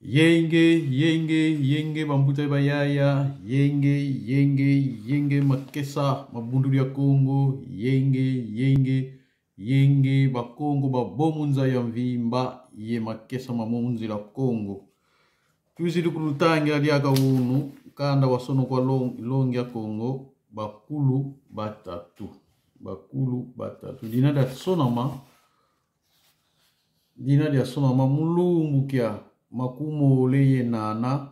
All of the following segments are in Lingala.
Yenge bambuta bayaya, yenge makesa mabunduri ya Kongo, yenge bakongo babomunza ya mvimba, ye makesa mamunzi la Kongo. Tuzidi kulutangira liaka unu, kanda wasono kwa longi ya Kongo, bakulu batatu. Dinada sonama mulumbu kia makumole ye nana,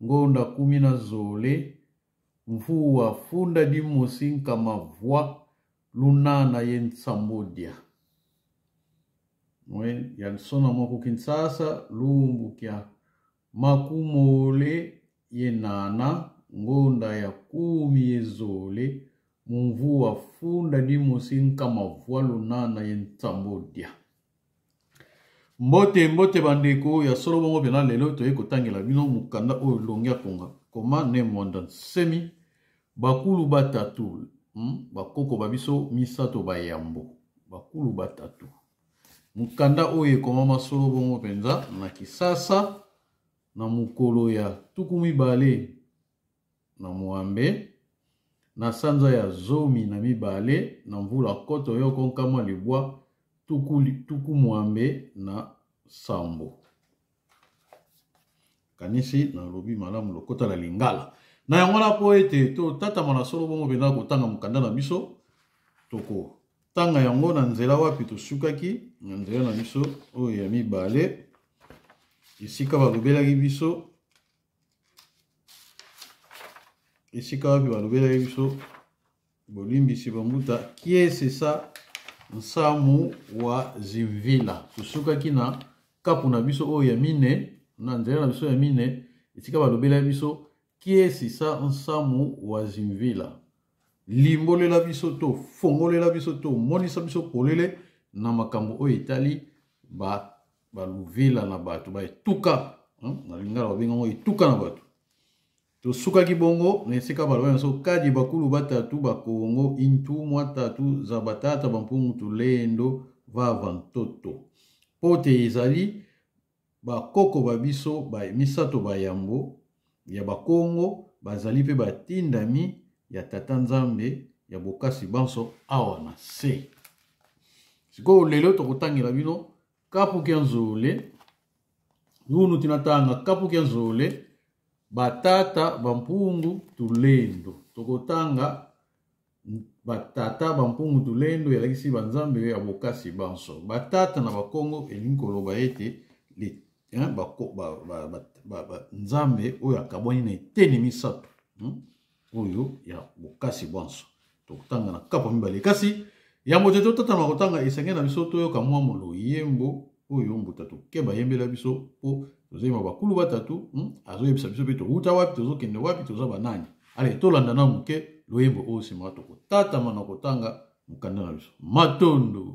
ngonda kumina zole, mfuwa funda di mosinka mavwa, lunana ye nsambodia. Ya sonama kukinsasa, lumbu kia makumole ye nana, ngonda ya kumi ye zole, mfuwa funda di mosinka mavwa, lunana ye nsambodia. Mbote bandeko ya solo bongo pena lelo toye kotangela bino mukanda oyo longia konga koma ne mondan semi bakulu batatu bakoko babiso misato bayambo bakulu batatu mukanda oyo koma masolo bongo penza na Kisasa na mukolo ya tukumi bale na muambe na sanza ya zomi na mibale na mvula koto yo konkama libwa tuku muambe na sambo. Kanisi na lobi malamu lokota la lingala. Na yangwana po ete to tata mana solo bongo bena kotanga mukanda na biso. Toko tanga yango na nzela wapi to sukaki. Na nzela na biso oyo ya mibale. Isika balobelaki biso. Isika wapi balobelaki biso. Bolimbi si bambuta. Kie c'est ça? Nsamu wa Zimvila. Susukaki na kapu na biso oyo ya mine. Na nzela na biso ya mine. Isika balobela biso. Kie sisa nsamu wa Zimvila. Limbolela biso to. Fongolela biso to. Monisa biso polele. Na makambo oyo itali. Baluvila na batu. Ba etuka. Na lingala wabenga etuka na batu. To suka kibongo, nesika balwa so kadi bakulu batatu bakongo intu mwatatu za batata bampungu tulendo vavantoto. Pote ezali bakoko babiso ba misato bayambo ya bakongo bazali pe batindami ya tata Nzambe ya bokasi banso awa na se. Siko lelo tokotangela bino kapu kenzole. Yunu tinatanga kapu kenzole. Batata bampungu tulendo. Tokotanga batata bampungu tulendo ya lakisi banzambe ya bokasi banso. Batata na bakongo elinkolo baete nzambe oyo akabwani na eteni misato. Oyo ya bokasi banso. Tokotanga na kapo mibale. Kasi ya moteto tata na kotanga esenge na biso toyo kamwa molo yembo. Oyo mbuta tokeba yembela biso po tozema bakulu batatu azoyebisa biso pe tohuta wapi tozokende wapi toza banani. Ale tolanda na muke loyembo oyo sima tokotata mana kotanga mukanda na biso matondo.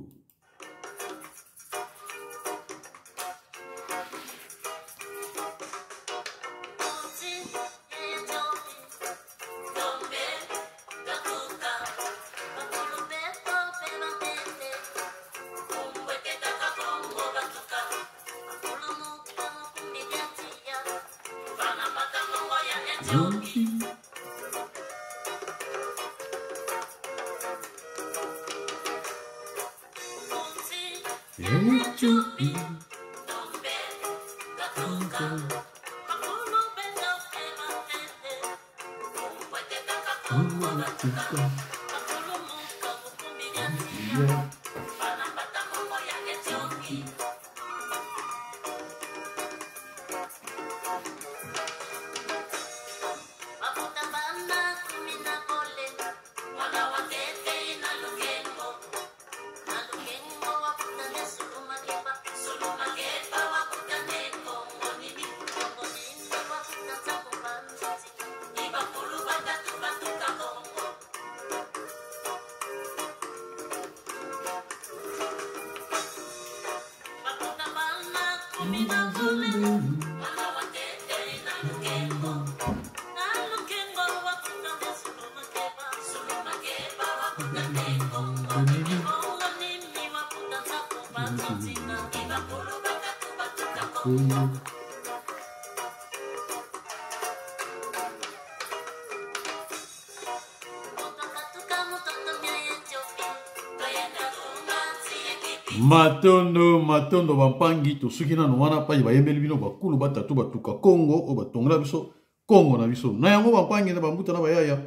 matondo bampangi tosuki nano wana pa bayembeli bino bakulu batatu batuka Congo o batongola biso Congo na biso na yango bampangi na bambuta na bayaya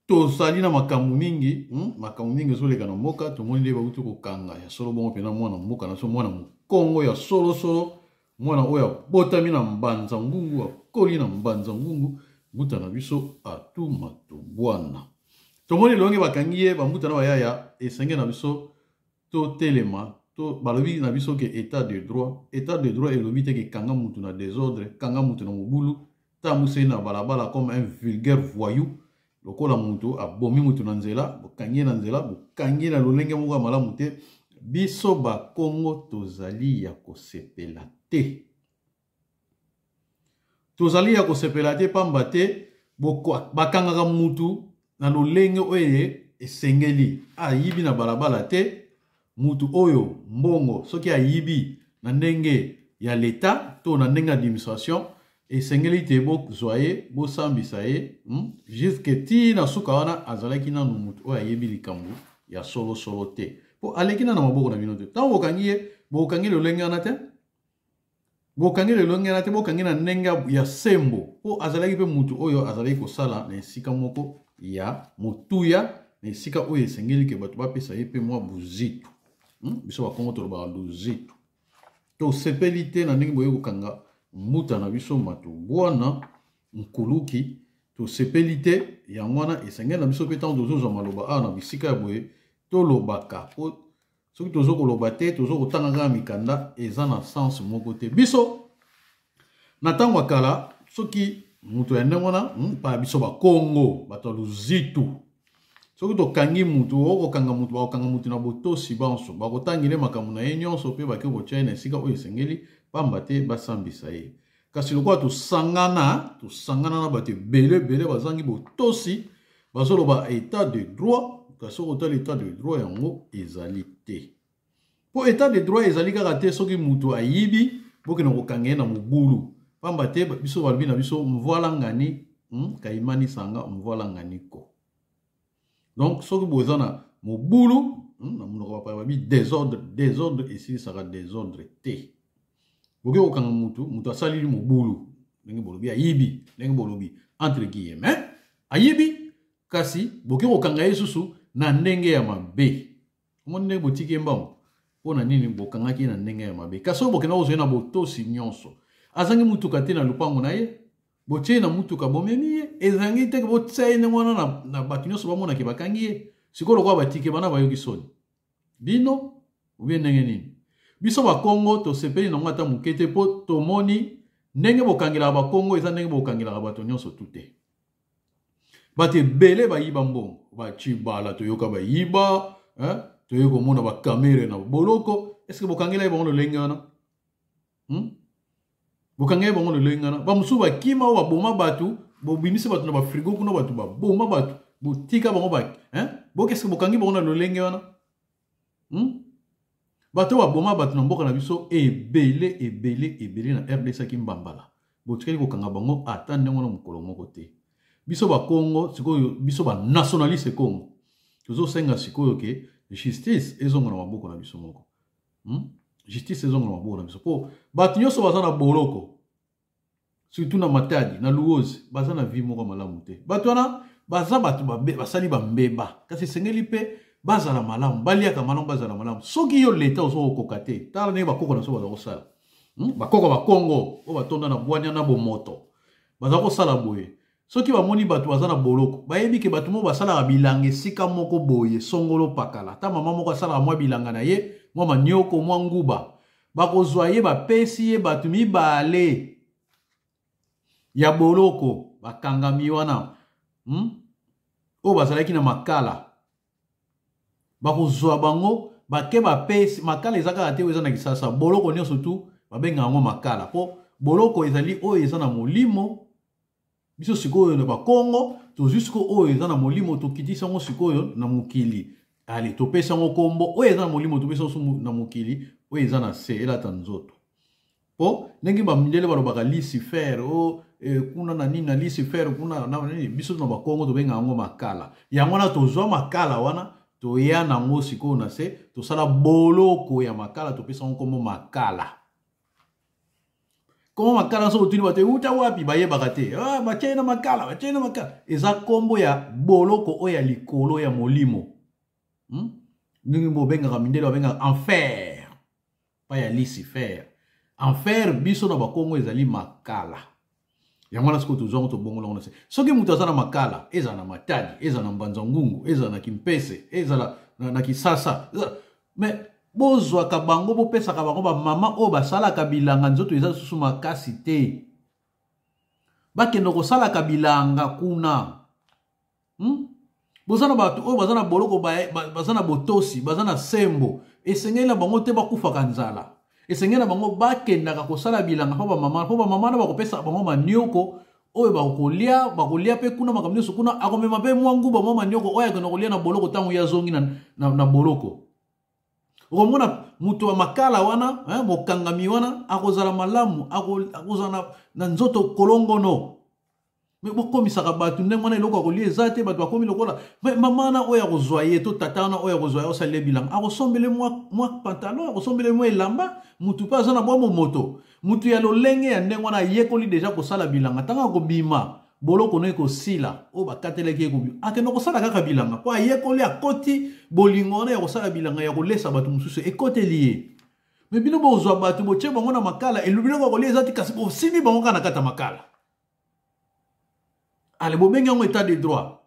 tozali na makambo mingi ezoleka na mboka tomoni nde bauti kokanga ya solo bongo pena mwana mboka na so mwana Congo ya solo mwana oyo botami na mbanza ngungu akoli na mbanza ngungu mbuta na biso atu matobwana tomoni longe bakangi ye bambuta na bayaya esenge na biso to telema to balobi na biso ke état de droit elobi te ke kanga mutu na désordre kanga mutu na mobulu ta musei na balabala comme un vulgaire voyou lokola mutu abomi mutu na nzela bokangi na nzela bokangi na lolenge moko ya malamu te biso bakongo tozali ya kosepela te pamba te bakangaka mutu na lolenge oyo esengeli ayibi na balabala te mutu oyo mbongo soki ayibi na ndenge ya leta to na ndenge administration esengeli te bozwa ye bosambisa ye jusque ti na suka wana azalaki nanu mutu oyo ayebi likambo ya solo te po aleki na maboko na bino te ntango bokangi ye bokangi lolenge wana te bokangi na ndenge ya sembo po azalaki mpe mutu oyo azalaki kosala na esika moko ya motuya na esika oyo esengeli ke bato bapesa ye mpe mwa buzitu biso bakongo tolobaka luzitu tosepeli te na ndenge boye kokanga mbuta na biso matobwana nkuluki tosepeli te yango wana esengeli na biso mpe ntango tozozwa maloba awa na bisika ya boye tolobaka po soki tozokoloba te tozokotanga kaka mikanda eza na sens moko te biso na ntango ya kala soki mutu ya ndenge wana pa biso bakongo bato ya luzitu soki tokangi mutu okokanga mutu na botosi banso bakotangile makambo na ye nyonso mpe bake kotia ye na esika oyo esengeli pamba te basambisa ye kasi lokola tosangana na bato ebele bazangi botosi bazoloba état de droit kasi okotala état de droit yango ezali te po état de droit ezali kaka te soki mutu ayibi bokena kokanga ye na mobulu pamba te biso balobi na biso mvoala ngani kayimani sanga mvoala ngani ko donc soki boza na mobulu na monoko bapaya babi désordre esilisaka désordre te boke kokanga mutu asalili mobulu ndenge bolobi ayibi ndenge bolobi entre guillemets ayibi kasi boke kokanga ye susu na ndenge ya mabe omoni ndenge botiki ye mbango mpo na nini bokangaki na ndenge ya mabe kasi oyo bokenda kozwa ye na botosi nyonso azangi mutuka te na lupango na ye botie na mutuka bomemi ye ezangi te botia ye ndenge wana na bato nyonso bamonaki bakangi ye sikoyo lokola batike bana bayoki soni bino obie ndenge nini biso bakongo tosepeli nango ata moke te mpo tomoni ndenge bokangelaka bakongo eza ndenge bokangelaka bato nyonso tu te bato ebele bayiba mbongo bacibala toyoka bayiba toyoki komona bakamere na boloko eske bokangela ye bango lolenge wana bokangela ye bango lolenge wana bamosusu bakima oyo baboma bato bobimisi bato na bafrigo kuna bato baboma bato botika bango boke eske bokangi bango na lolenge wana bato baboma bato na mboka na biso ebele na RDC ki mbambala botikeli kokanga bango ata ndenge wana mokolo moko te biso bakongo sikoyo biso banationaliste Congo tozosenga sikoyo ke justice ezongo na maboko na biso moko justice ezongo na maboko na biso po bato nyonso baza na boloko surtout na Matadi na Luozi baza na vie moko malamu te bato wana baza bato basali bambeba kasi esengeli mpe bazala malamu baliaka malamu bazala malamu soki yo leta ozokoka te tala ndenge bakoko na so baza kosala bakoko bakongo oyo batonda na bwania na bomoto baza kosala boye soki bamoni bato baza na boloko bayebi ke bato moko basalaka bilanga esika moko boye songolo pakala ta mama moko asalaka mwa bilanga na ye mwa manioko mwa nguba bakozwa ye bapesi ye bato mibale ya boloko bakangami wana oyo bazalaki na makala bakozwa bango bake bapesi makala eza kaka te oyo eza na kisasa boloko nyonso tu babengaka yango makala po boloko ezali oyo eza na molimo biso sikoyo na bakongo tozwi sikoyo oyo eza na molimo tokitisa yango sikoyo na mokili ale topesa yango kombo oyo eza na molimo topesa yango na mokili oyo eza na se elata nzoto po ndenge bamindele balobaka Lucifer kuna na nini na Lucifer kuna na nini biso na bakongo tobengaka yango makala yango wana tozwa makala wana toya nango siko na se tosala boloko ya makala topesa ngo komo makala. Komo makala so tuni bate uta wapi bayebaka te. Ah batie na makala, batie na makala. Eza kombo ya boloko oya likolo ya molimo. Ningi mo benga mindelo benga enfer. Pa ya Lucifer. Enfer biso na bakongo ezali makala. Yango na siko tozongo to bongo longo na se. Soki mutu aza na makala, eza na matadi, eza na mbanza ngungu, eza na kimpese, eza na kisasa. Mais bozwa ka bango bo pesa ka bango ba mama o basala ka bilanga nzoto eza susu makasi te. Bakendo ko sala ka bilanga kuna. Bozana batu o bazana boloko bazana botosi, bazana sembo. Esengela bango te bakufa kanzala. Esengela bango bakenda ka kosala bilanga pa ba mama na bakopesa bango manioko oyo bakolia pe kuna makamne sukuna akomema pe mwangu ba mama manioko oyo akona kolia na boloko tangu ya zongi na boloko. Okomona mutu wa makala wana, mokangami wana akozala malamu, akozala na nzoto kolongono. Me bokomisaka batu ndenge wana eloko akolia ezate batu bakomi lokola mama na oyo akozwa ye to tata na oyo akozwa ye osale bilanga akosombele mwa pantalon akosombele mwa elamba mutu pa aza na bwa moto mutu ya lolenge ya ndenge wana yekoli deja kosala bilanga tanga kobima boloko no ekosila o bakateleki ekobima akende kosala kaka bilanga po ayekoli akoti bolingo na ya kosala bilanga ya kolesa batu mosusu ekoteli ye. Me bino bozwa batu botie bango na makala elubilo akolia ezati kasi bosimi bango kaka na kata makala. Allez, bon, ben, on état de droit.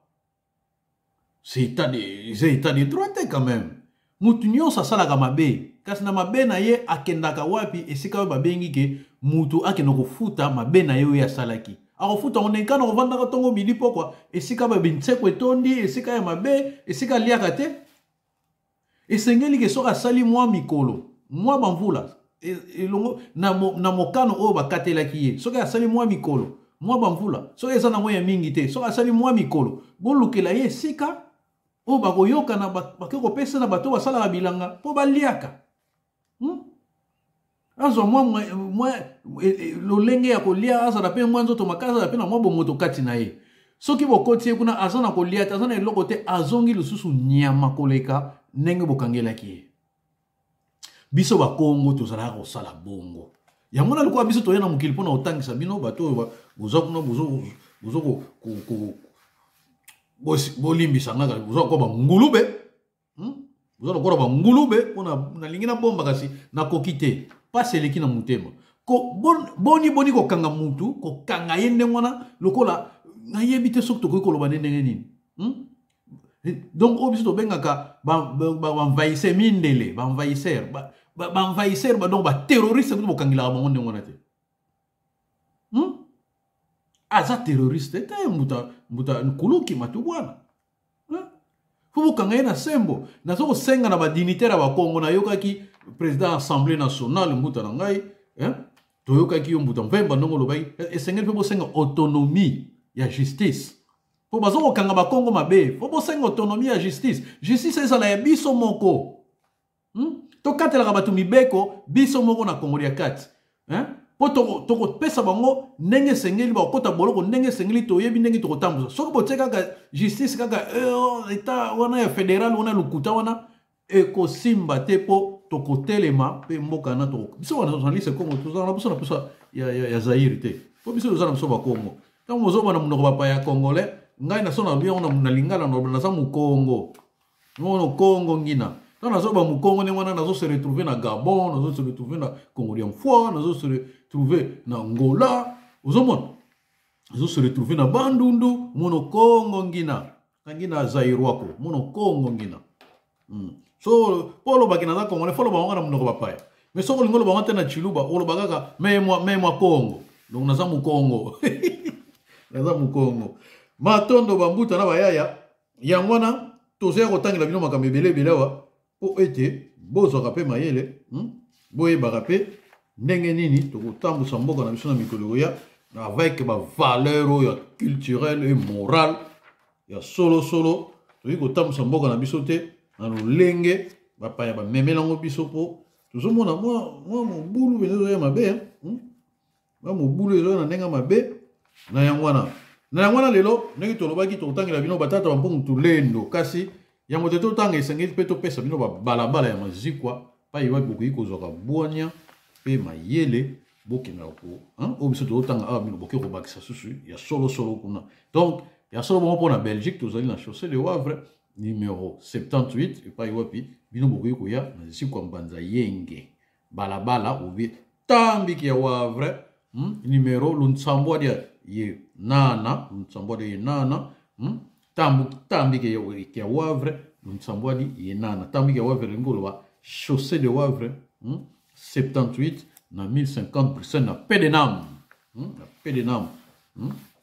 C'est état de droit, quand même. Moutunyo, ça, ça, la gamabe. Kasi na mabe na ye, akendaka wapi, esika ba bengi ke, mutu akenoko futa, mabe na ye ya salaki. Ako futa, on est quand on vanda katongo midi pokwa, esika ba bintseko etondi, esika ya mabe, esika liakate. Esengeli ke soka sali mwa mikolo, mwa bamvula. Na mokano o ba katelaki ye. Soka sali mwa mikolo. Mwa bamvula so eza na moya mingi te so asali mwa mikolo bolukela ye sika o bakoyoka na bakeko pesa na bato basala bilanga po baliaka azo mwa lolenge ya kolia asa na pe mwa nzoto makaza na pe na mwa bomoto kati na ye soki bokoti ye kuna aza na kolia te aza na eloko te azongi lisusu nyama koleka ndenge bokangelaki ye biso bakongo tozalaka kosala bongo. Yamona likuwa biso toyena mukili pona otangisa bino bato bozo kuna bozo bolimbisa ngaka bozo ko ba ngulube bozo ko ba ngulube pona na lingina bomba kasi na kokite pas eleki na mutema ko boni ko kanga mutu ko kanga yende ngwana lokola na yebite sokto ko koloba ndenge nini donc obiso to bengaka ba envahisseur mindele ba envahisseur ba envahisseur ba donc ba terroriste ko bokangila ba ngonde ngona te aza terroriste te muta nkuluki matu bwana faut bokanga na sembo na soko senga na ba dignitaire ba Kongo na yokaki président assemblée nationale muta na ngai to yokaki yo muta mvemba ndongo lobai esengeli pe bosenga autonomie ya justice po bazoko kanga ba Kongo mabe po bosenga autonomie ya justice eza la ya biso moko to katela ka batu mibeko biso moko na Kongo ya kati po toko pesa bango ndenge sengeli ba kota boloko ndenge sengeli to yebi ndenge to kotambuza soko boteka ka justice kaka eta wana ya fédéral wana lukuta wana ekosimba te po toko telema pe mboka na to biso wana journaliste Kongo to na biso ya Zaire te po biso na biso ba Kongo tango mozoba na munoko ba pa ya congolais ngai na sona bien na lingala na za mu Kongo no Kongo ngina dans la zone Mukongo, on se retrouver na Gabon, on se retrouver na Congo d'Ivoire, on se retrouver na Angola, on se retrouver na Bandundu, mono Congo ngina, ngina Zairwako, mono Congo ngina. So polo bakina za Congo, le folo ba ngana munoko bapaya. Mais so ko lingolo ba ngata na Chiluba, olo bagaka même moi Congo. Donc na za mu Congo. Na za mu Congo. Matondo bambuta na bayaya, yangwana toze ko tangela bino makambe belebele wa. Po ete bozo rapé mayele boye barapé ndenge nini to kotambusa mboka na biso na mikolo ya avec ba valeur ya culturelle et morale ya solo to kotambusa mboka na biso te na lolenge ba pa ya ba memelango biso po tozomona moi mobulu benezo ya mabe ba mobulu ezo na ndenga mabe na yangwana lelo ndenge to lobaki to tangela bino batata ba mpongo to lendo kasi yango te totanga esengeli mpe topesa bino babalabala ya mazikwa pa yewa bokoki kozwaka bwania mpe mayele bokendaka ko oyo biso tozotanga awa bino bokoki kobakisa susu ya solosolo kuna. Donc ya solo bongo mpona Belgique tozali na chaussée de Wavre numéro 78 epai wapi bino bokoki koya na zikwa mbanza yenge balabala obi tambiki ya Wavre numéro luntsambo dia ye nana luntsambo dia ye nana tambiki ya Wavre luntsambo dia ye nana tambiki ya Wavre ngolo chaussée de Wavre 78 na 1050% na Pédenam na Pédenam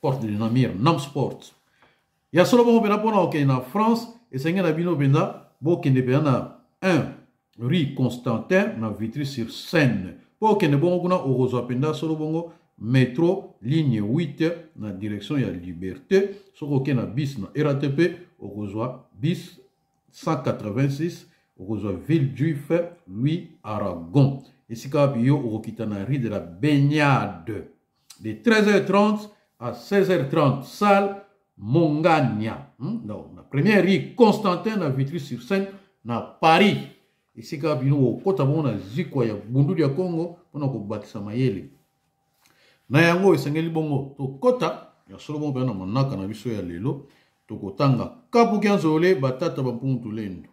porte de Namir Nam Sport ya solo bongo pena pona ok na France esengi na bino benda bokende pena na 1 rue Constantin na Vitry-sur-Seine bokende bongo kuna okozwa penda solo bongo métro ligne 8 na direction ya Liberté soko ok na bis na RATP okozwa bis 186 okozwa Ville Juif Louis Aragon esika biyo okokita na rue de la Baignade de 13h30 à 16h30 salle Mongania. Non, la première rue Constantin na Vitry-sur-Seine na Paris. Esika bino kota bona zikwa ya bundu ya Congo pona ko batisa mayele. Na yango esengeli bongo to kota ya solo bongo na manaka na biso ya lelo to kotanga kapu kyanzole batata bampungu lendo.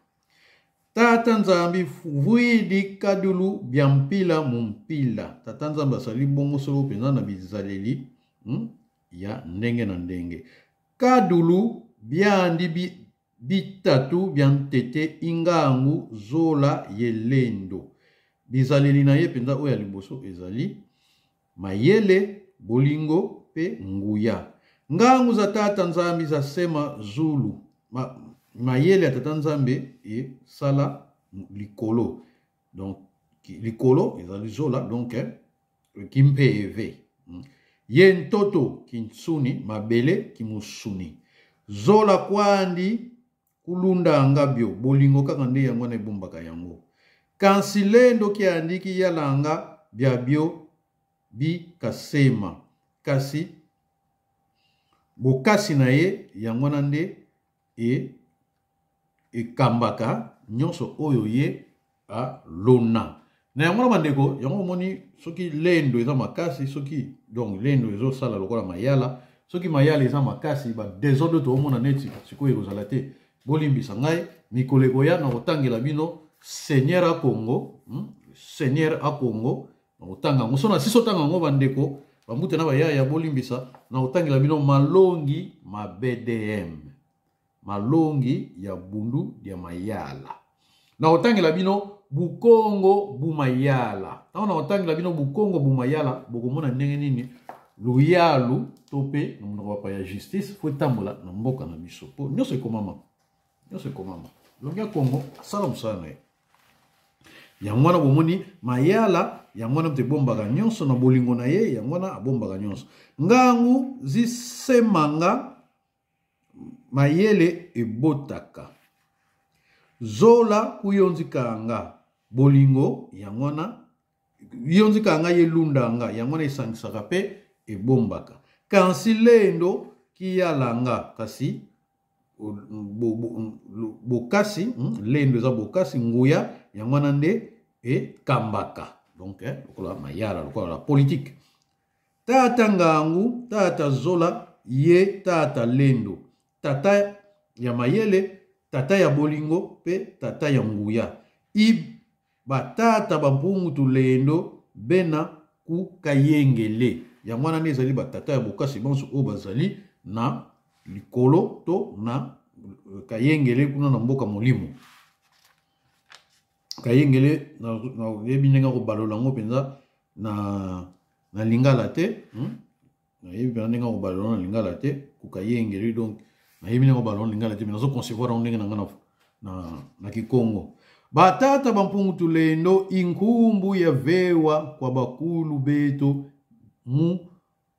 Tata Nzambi vuidi kadulu biampila mumpila. Tata Nzambi asali bongo solo penza na bizaleli ya ndenge na ndenge. Kadulu biandi bitatu biantete ingangu zola yelendo. Bizaleli na ye penza oya liboso ezali mayele bolingo pe nguya. Ngangu za Tata Nzambi za sema zulu. Mayele ya Tata Nzambe e sala likolo. Donc likolo ezali zola donc kimpeve. Yen toto kinsuni mabele kimusuni. Zola kwandi kulunda ngabio bolingo kaka nde yango na ebombaka yango. Kansilendo kiandiki yalanga biabio bi kasema. Kasi bokasi na ye yango na nde kambaka nyonso oyo ye a lona. Na yango bandeko yango moni soki lendo eza makasi soki donc lendo ezo sala lokola mayala soki mayala eza makasi ba désordre to mona neti sikoyo ekozala te bolimbisa ngai mikoleko ya na kotangela bino Seigneur a Congo Seigneur a Congo na kotanga ngoso na siso tanga ngo bandeko bambute na bayaya bolimbisa na kotangela bino malongi ma BDM malongi ya bundu ya mayala na kotangela bino Bukongo bumayala. Taona otangila bino Bukongo bumayala bokomona ndenge nini luyalu tope na munoko ya justice fo tambola na mboka na biso. Po nyonso ekomama. Nyonso ekomama. Longia Kongo sala musana ye. Yangwana bomoni mayala yangwana mte bombaka nyonso na bolingo na ye yangwana abombaka nyonso. Ngangu zisemanga mayele ebotaka. Zola kuyonzikanga bolingo yangwana yonzikanga yelundanga yangwana esangisaka pe ebombaka. Kansilendo kiyalanga kasi bokasi lendo za bokasi nguya yangwana nde kambaka. Donc lokola mayala lokola la politique. Tata ngangu tata zola ye tata lendo tata ya mayele tata ya bolingo pe tata ya nguya. Batata bampungu tulendo bena ku kayengele. Ya mwana ne ezali batata ya bokasi banso o bazali na likolo to na kayengele kuna na mboka molimo. Kayengele na yebi nenga ko balola ngo penza na lingala te. Na yebi nenga ko balola na lingala te ku kayengele donc na yebi nenga ko balola lingala te mais nazo concevoir on ndenge na Kikongo. Batata bampungu tulendo inkumbu ya vewa kwa bakulu beto mu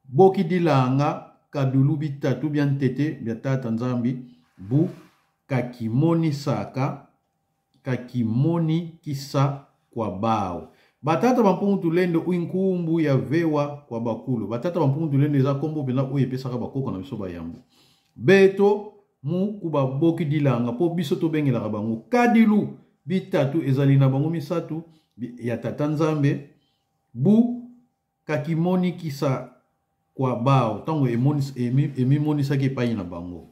boki dilanga kadulu bitatu biantete biatata Nzambi bu kakimoni saka kakimoni kisa kwa bao. Batata bampungu tulendo inkumbu ya vewa kwa bakulu. Batata bampungu tulendo eza kombo pena oye pesaka bakoko na biso bayambo. Beto mu kuba boki dilanga po biso to bengelaka bango kadilu bitatu ezali na bango misatu ya tata nzambe bu kakimoni kisa kwa bao tango emimonisaki epai na bango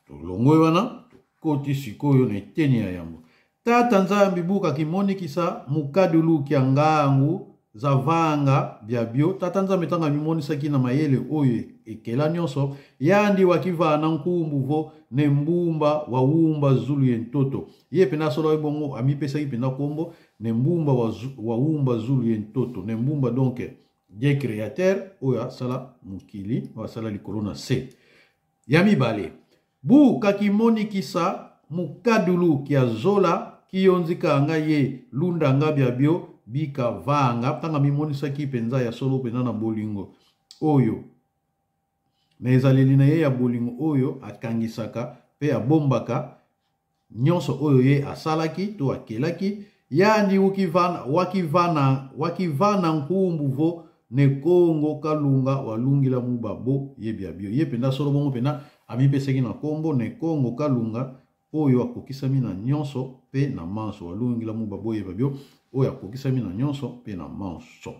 tolongwe wana koti sikoyo na eteni ya yango tata nzambe bu kakimoni kisa mukadulu kya ngangu zavanga biabio tata nzambe tanga mimonisaki na mayele oyo ekela nyonso yandi wakivana nkumbu vo ne mbumba waumba zulu yentoto ye pena solo ebongo amipesaki pena kombo ne mbumba waumba zulu yentoto ne mbumba donc Dieu créateur oya sala mukili wa sala likolo na se ya mibale bu kakimoni kisa mukadulu kia zola kiyonzika anga ye lunda nga biabio bika vanga tanga mimonisaki penza ya solo pena na bolingo oyo na ezaleli na ye ya bolingo oyo akangisaka pe abombaka nyonso oyo ye asalaki to akelaki yandi wakivana nkumbu vo ne kongo kalunga walungila mubabo ye biabio ye penda solo bongo pena amipeseki na kombo ne kongo kalunga oyo akokisami na nyonso pe na manso walungila mubabo ye biabio oyo akokisami na nyonso pe na manso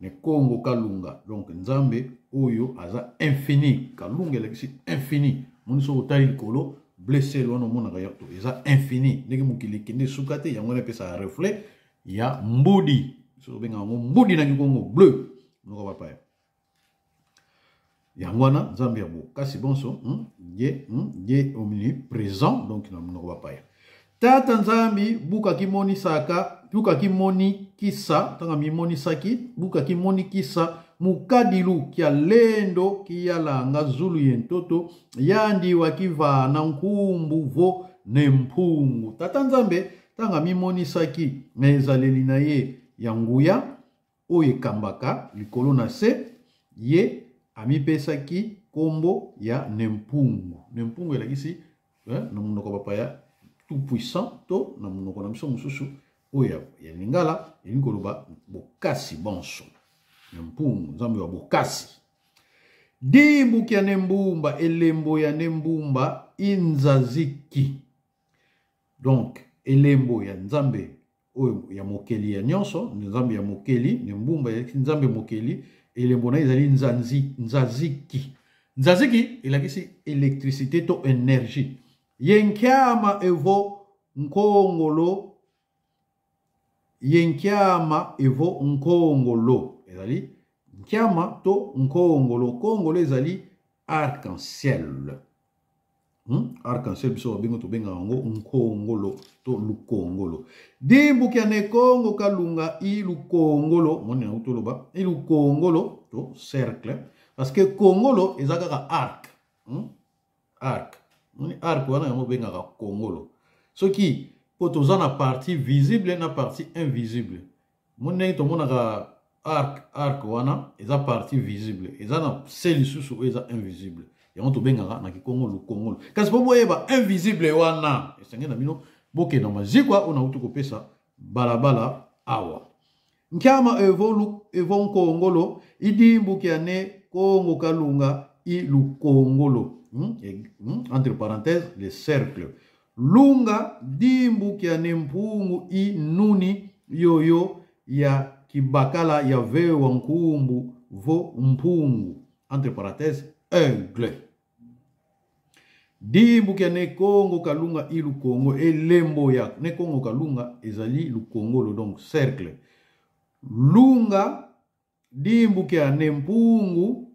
ne kongo kalunga donc nzambe oyo aza infini kalunga elakisi infini moniso otali likolo blessé lono monaka yato eza infini ndenge mokili kende suka te yango napesa reflet ya mbudi so benga ngo mbudi na kikongo bleu noko papa yango wana nzambe ya bokasi bonso ye omniprésent donc na noko papa tata nzambi buka kimoni saka buka kimoni kisa tanga mimoni saki buka kimoni kisa mukadilu kia lendo kia langa zulu yentoto yandi wakiva na nkumbu vo ne mpungu tata nzambe tanga mimoni saki na ezaleli na ye ya nguya oyo ekambaka likolo na se ye amipesaki kombo ya nempungu elakisi na monoko bapaya tout puissant to na monoko na biso mosusu oyo ya lingala elingi koloba bokasi bonso nempungu nzambe wa bokasi dimbuki ya nembumba elembo ya nembumba inzaziki donc elembo ya nzambe oyo ya mokeli ya nyonso nzambe ya mokeli nembumba ya nzambe mokeli elembo na ezali nzaziki elakisi électricité to énergie yenkyama evo nkongolo ezali nkyama to nkongolo ezali arc-en-ciel arc-en-ciel biso babengo tobenga yango nkongolo to lukongolo dimbuki ya nekongo kalunga ilukongolo moni na utoloba ilukongolo to cercle parce que kongolo eza kaka arc arc wana yango bengaka kongolo soki po toza na partie visible na partie invisible moni tomonaka arc wana eza partie visible eza na se lisusu oyo eza invisible yango tobengaka na kikongo lukongolo kasi po boyeba invisible wana esenge na bino bokenda mazikwa ona utu kopesa balabala awa nkyama evo nkongolo idimbuki ya ne kongo kalunga ilukongolo entre parenthèses le cercle lunga dimbuki ya ne mpungu inuni yoyo ya kibakala ya vewa nkumbu vo mpungu entre parenthèses aigle dimbuki ya ne kongo kalunga ilukongo elembo ya ne kongo kalunga ezali lukongolo donc cercle lunga dimbuki ya ne mpungu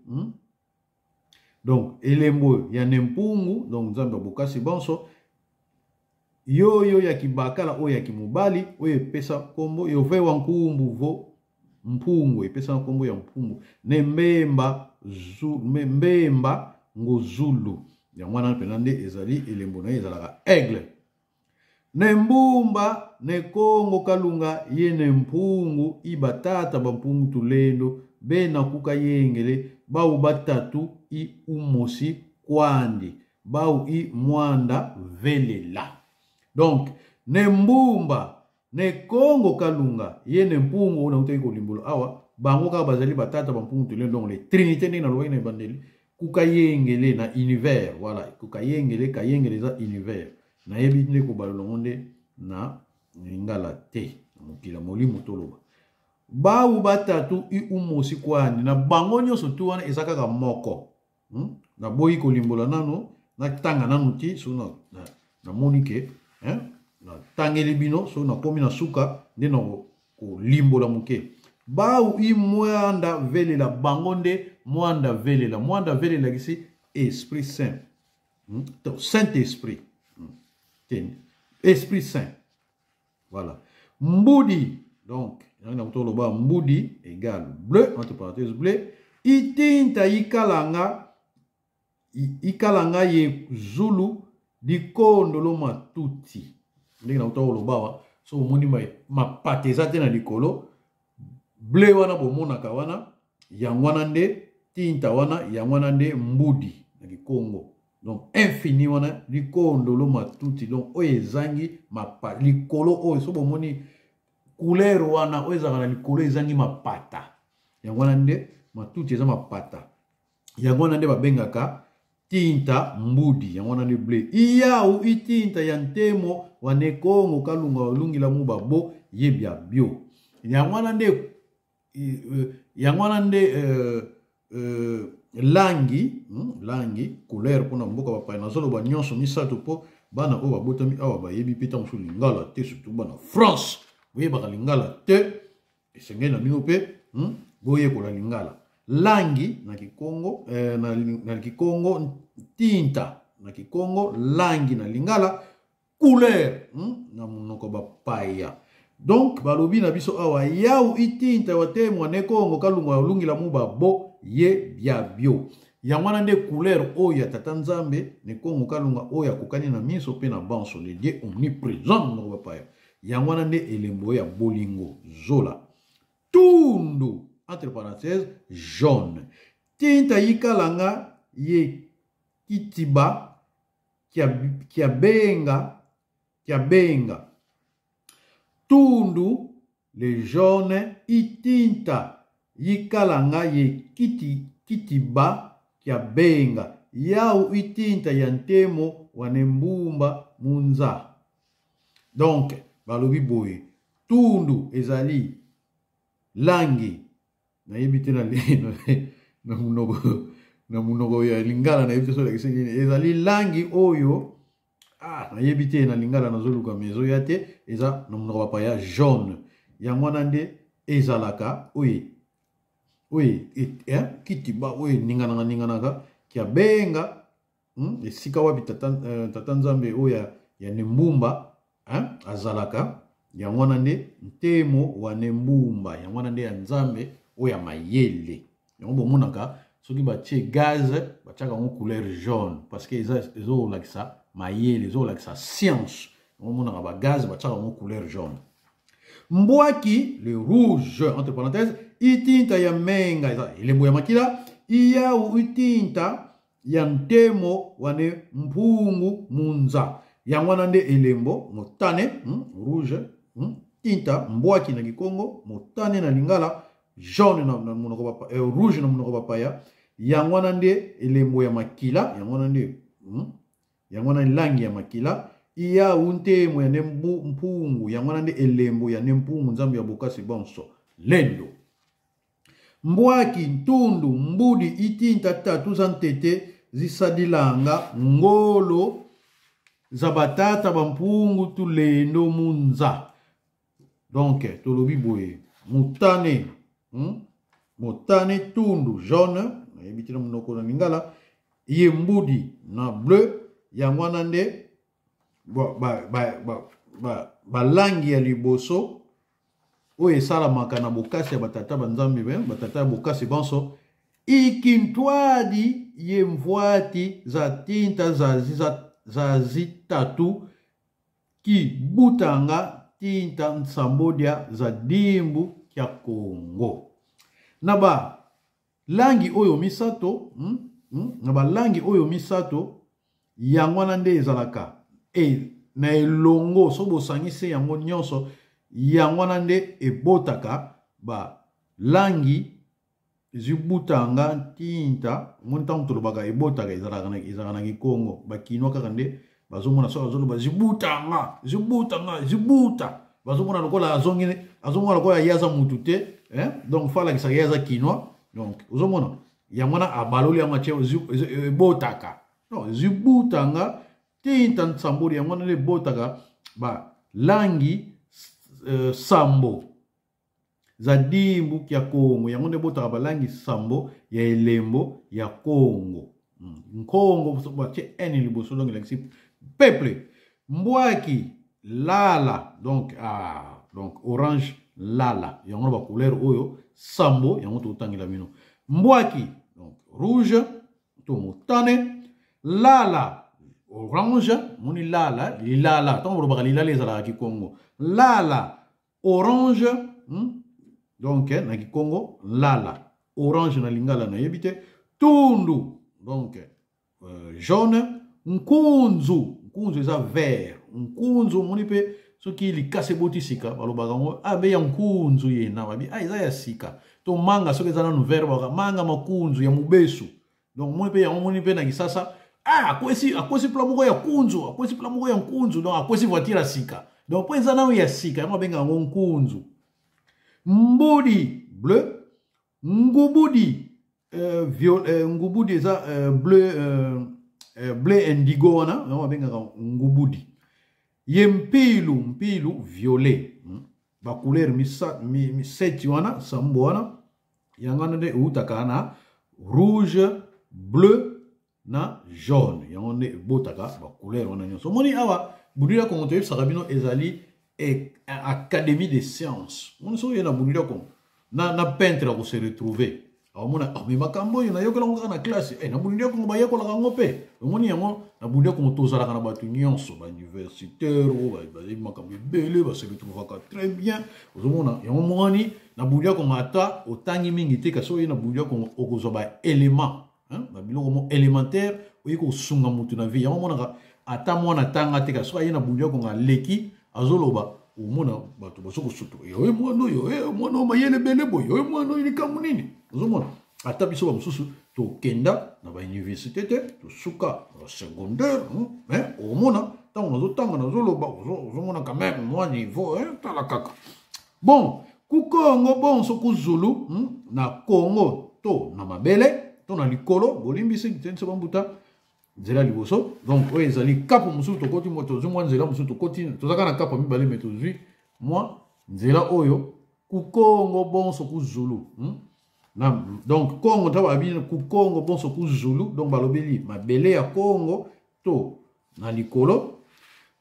donc elembo ya ne mpungu donc nzambe bokasi bonso yoyo ya kibakala oyo ya kimubali oyo epesa kombo yo vewa nkumbu vo mpungu epesa kombo ya mpungu ne mbemba ngozulu yango wana pena nde ezali elembo na ye ezalaka aigle ne mbumba ne kongo kalunga ye ne mpungu ibatata bampungu tulendo be na kuka yengele bau batatu i umosi kwandi bau i mwanda velela donc ne mbumba ne kongo kalunga ye ne mpungu na utaki kolimbolo awa bango kaka bazali batata bampungu tulendo donc le trinité ndenge na lobai na ebandeli kukayengele na univers voilà kukayengele kayengele za univers na yebi nde ko balonde na lingala te mokila molimo toloba bawu batatu I umosi kwani na bango nyonso tu wana ezaka ka moko na boyi ko limbola nano na tanga nanu ti so na monike na tangeli bino so na komi na suka nde na ko limbola muke bawu I mwanda velela bango nde mwanda velela kisi Esprit Saint Saint-Esprit Esprit Saint voilà mbudi donc mbudi égale bleu entre parenthèses bleu itinta ikalanga ye zulu dikondolo matuti ndenge na utoloba so moni mapate eza te na likolo bleu wana bomonaka wana yangwana nde tinta wana yangwana nde mbudi na Congo donc infini wana likondolo matuti donc oyo ezangi mapata likolo oyo so bomoni couleur wana oyo ezaka na likolo ezangi mapata yango wana nde matuti eza mapata yango wana nde babengaka tinta mbudi yango wana nde bleu iyawu itinta ya ntemo wane Kongo kalunga olungila mu babo yebya bio yango wana nde langi couleur pona mboka bapaya nazoloba nyonso misato po bana oyo babotami awa bayebi pe ntango mosusu lingala te surtout bana France boyebaka lingala te esengeli na bino mpe boyekola lingala langi na Kikongo na Kikongo tinta na Kikongo langi na lingala couleur na monoko bapaya donc balobi na biso awa yawu itinta wate mwane Kongo kalunga olungila mu babo ye bya bio yango wana nde couleur oyo ya tata nzambe ne Kongo kalunga oyo akokani na miso pe na banso le Dieu omniprésent monoko bapaya yango wana nde elembo ya bolingo zola tundu entre parenthèses jaune tinta yikalanga ye kitiba kia benga tundu le jaune itinta yikalanga ye kitiba kia benga yau itinta ya ntemo wane mbumba munza donc balobi boye tundu ezali langi na yebite na munoko ya lingala na yebite so ezali langi oyo na yebite na lingala na zoluka mezo ya te eza na munoko bapaya jaune yango wana nde ezalaka oye kitiba oye ninganaka kia benga esika wapi tata nzambe oyo ya nembumba azalaka yango wana nde ntemo wa nembumba yango wana nde ya nzambe oyo ya mayele yango bomonaka soki batie gaz batiaka yango couleur jaune parce que ezolakisa mayele ezolakisa science yango bomonaka bagaz batiaka yango couleur jaune mbwaki le rouge entre parenthèses itinta ya menga eza elembo ya makila iyawu itinta ya ntemo wane mpungu munza yango wana nde elembo motane rouge tinta mbwaki na Kikongo motane na lingala jaune na monoko bapaya rouge na monoko bapaya yango wana nde elembo ya makila yango wana nde yango wana langi ya makila iya ntemo ya mpungu yango wana nde elembo ya mpungu nzambe ya bokasi bonso lendo mbwaki ntundu mbudi itinta tatu za ntete zisadilanga ngolo za batata bampungu tulendo munza donc tolobi boye mutane motane tundu jaune nayebitina monoko na lingala ye mbudi na bleu yango wana nde balangi ya liboso oyo esalamaka na bokasi ya batata banzambe batata ya bokasi bonso ikintwadi ye mvwati za tinta za zitatu ki butanga tinta nsambodia za dimbu kya Kongo na ba langi oyo misato na ba langi oyo misato yango wana nde ezalaka na elongo so bosangise yango nyonso yango wana nde ebotaka ba langi zibutanga tinta monta mutolo baka ebotaka ezalaka na Kikongo bakinoa kaka nde bazomona so azoloba zibutanga zibuta bazomona lokola azomona lokola yaza mutu te donc fala kisaka yaza kinoa donc ozomona yamwana abaloli yango atie ebotaka non zibutanga tinta nsamboli yamwana le botaka ba langi sambo za dimbu ya Kongo yango nde botaka balangi sambo ya elembo ya Kongo Kongo batie eni liboso donc l'exi peuple mbwaki lala donc donc orange lala yango ba couleur oyo sambo yango to tangila mino mbwaki donc rouge to motane lala orange moni lala lilala to ba lilala ezala ki Kongo lala orange donc na Kikongo lala orange na lingala na yebite tundu donc jaune nkunzu eza vert nkunzu moni pe soki likase boti sika balobaka ngo abe ya nkunzu yena babi eza ya sika to manga soki eza na vert baka manga makunzu ya mubesu donc moni pe na kisasa akwesi plan moko ya kunzu akwesi plan moko ya nkunzu donc akwesi voiture sika donc po eza na ya sika yango benga ngo nkunzu mbudi bleu ngubudi ngubudi eza bleu indigo wana yango benga ngubudi mpilu violet ba couleur miseti wana sambo wana yangana nde utaka na rouge bleu na jaune yango nde botaka ba couleur wana nyonso moni awa budira Kongo to yebisaka bino ezali académie des sciences moni so yena budira Kongo na peintre ko se retrouver awomona makambo yo na yokola ngo na classe na budira Kongo ba yekola ngo pe moni yango na budira Kongo tozala kana batu nyonso ba universitaire ba makambo bele ba se retrouvaka très bien ozomona yango moni na budira Kongo ata otangi mingi te kaso yena budira Kongo okozo ba élément ba biloko mo élémentaire oyiko sunga mutu na vie yango mona ata mwana tanga te kaso yena budira Kongo leki azoloba omona bato bosoko sutu yo mwana mayele bele boy yo mwana likambo nini ozomona ata biso ba mususu to kenda na ba université te to suka ba secondaire omona tango nazotanga nazoloba ozomona quand même moi niveau tala kaka bon ku Kongo bon so ku Zulu na Kongo to na mabele to na likolo bolimbisi tsense bambuta nzela liboso donc oyo ezali kapo mususu tokoti mo tozwi mwa nzela mususu tokoti tozaka na kapo mibale me tozwi mwa nzela oyo ku Kongo bonso ku Zulu donc Kongo ta babina ku Kongo bonso ku Zulu donc balobeli mabele ya Kongo to na likolo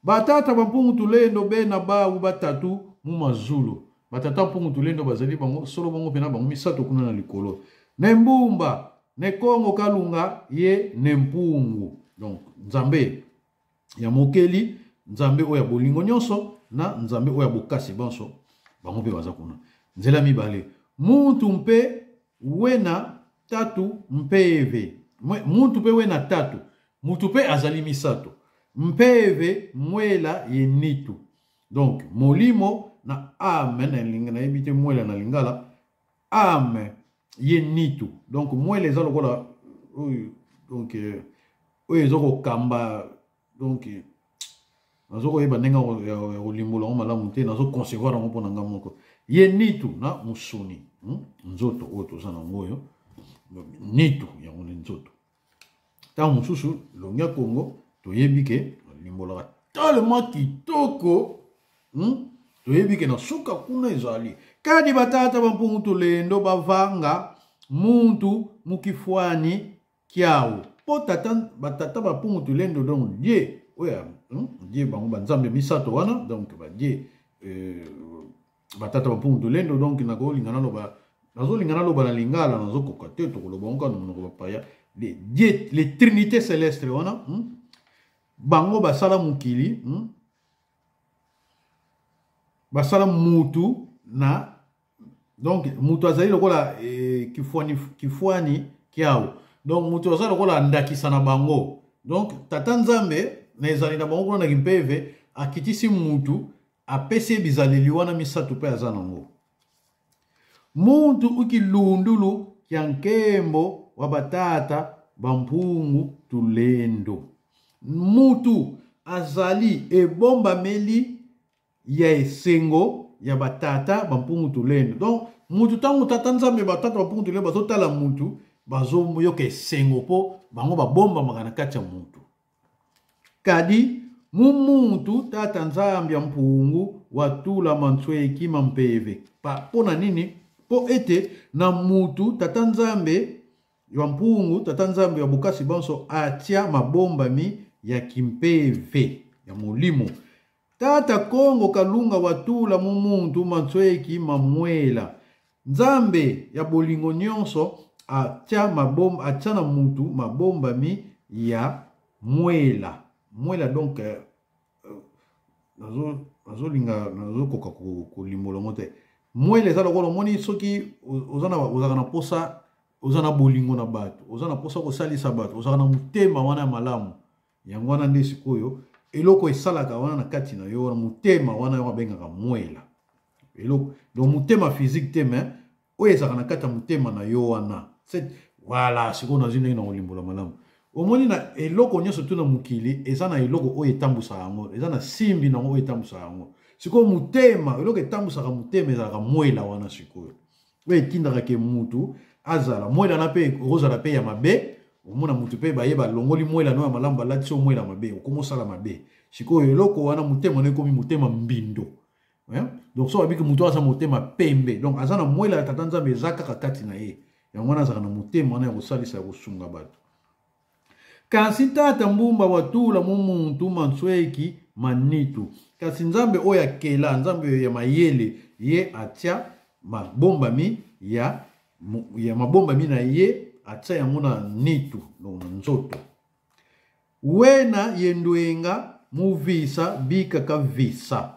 batata bampungu tulendo be na ba u batatu mu mazulu batata mpungu tulendo bazali bango solo bango pena bango misato kuna na likolo nembumba ne Kongo kalunga ye nempungu donc nzambe ya mokeli nzambe oya bolingo nyonso na nzambe oya bokasi banso bango pe baza kuna nzela mibale muntu mpe wena tatu mpeve muntu mpe wena tatu mutu mpe azali misato mpeve mwela ye nitu donc molimo na ame na linga na ebite mwela na lingala ame ye nitu donc mwela eza lokola donc oyo ezoko kamba donc nazoko yeba ndenga ya kolimbola ngo malamu te nazo concevoir ngo mpona nga moko ye nitu na musuni nzoto oyo toza nango oyo nitu yango ne nzoto ntango mosusu longia Kongo toyebi ke limbolaka tellement kitoko toyebi ke na suka kuna ezali kadi batata bampungu tulendo bavanga muntu mukifwani kyao po tata batata bampungu tulendo donc die oya die bango banzambe misato wana donc ba die batata bampungu tulendo donc nakolingana loba nazolingana loba na lingala nazokoka te tokoloba ngo na monoko bapaya les trinités célestes wana bango basala mukili basala mutu na donc mutu azali lokola kifwani kyao donc mutu azali lokola ndakisa na bango donc tata nzambe na ezali na bango kuna na kimpeve akitisi mutu apesi bizaleli wana misato pe aza nango muntu ukilundulu kya nkembo wa batata bampungu tulendo. Mutu azali ebomba meli ya esengo ya batata bampungu tulendo. Donc mutu tangu tata nzambe batata bampungu tulendo bazotala mutu bazo yoka esengo po bango babomba makana kati ya mutu. Kadi mumuntu tata nzambe ya mpungu watula mansweki mampeve. Pona nini? Po ete na mutu tata nzambe ya mpungu tata nzambe ya bukasi banso atia mabombami ya kimpeve ya mulimo. Tata Kongo kalunga watula mumuntu mansweki mamwela. Nzambe ya bolingo nyonso atia mabomba atia na mutu mabombami ya mwela. Mwela donc nazo linga nazo koka ko limolo mote. Mwela za lokolo moni soki ozana posa ozana bolingo na bato. Ozana posa ko salisa bato. Ozana mutema wana malamu. Yango wana nde sikoyo eloko esalaka wana na kati na yo mutema wana yo bengaka mwela. Eloko donc mutema physique te mais oyo ezaka na kati ya mutema na yo wana. Voilà, sikoyo nazina ina olimbola malamu. Omoni na eloko nyonso tuna mukili eza na eloko oyo etambusa yango, eza na simbi na oyo etambusa yango. Sikoyo mutema, eloko etambusaka mutema ezalaka mwela wana sikoyo. Oyo etindaka ke mutu azala mwela na pe ozala pe ya mabe. Omona mutu pe bayeba longoli mwela no ya malamu balati o mwela mabe okomo sala mabe. Sikoyo eloko wana mutema no ekomi mutema mbindo. Donc so abiki mutu asa mutema pembe. Donc azana mwela ya tata nzambe ezaka kati na ye. Yango wana azaka na mutema wana ya kosalisa ya kosunga bato. Kasi tata mbumba watula mumuntu mansweki manitu. Kasi nzambe oya kela, nzambe ya mayele, ye atia mabombami ya mabombami na ye atia yango na nitu, na nzoto. Wena yenduenga muvisa bikaka visa.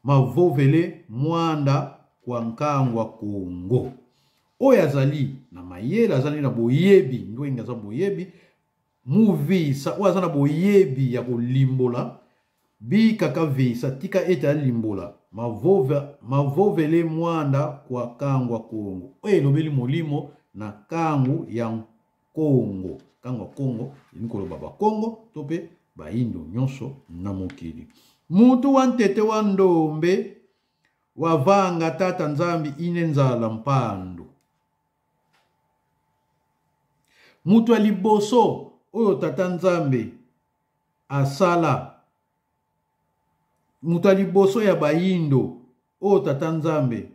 Mavovele mwanda kwa nkangwa Kongo. Oya zali na mayele, azali na boyebi, nduenga za boyebi. Muvisa oyo aza na boyebi ya kolimbola bikaka visa tika ete alimbola mavovele mwanda kwa kangwa Kongo oyo elobeli molimo na kangu ya Kongo. Kangu ya Kongo enikoloba bakongo to pe baindo nyonso na mokili. Mutu wa ntete wa ndombe wavanga tata nzambi ine nzala mpando. Mutu aliboso oyo tata nzambe asala. Mutu aliboso ya baindo oyo tata nzambe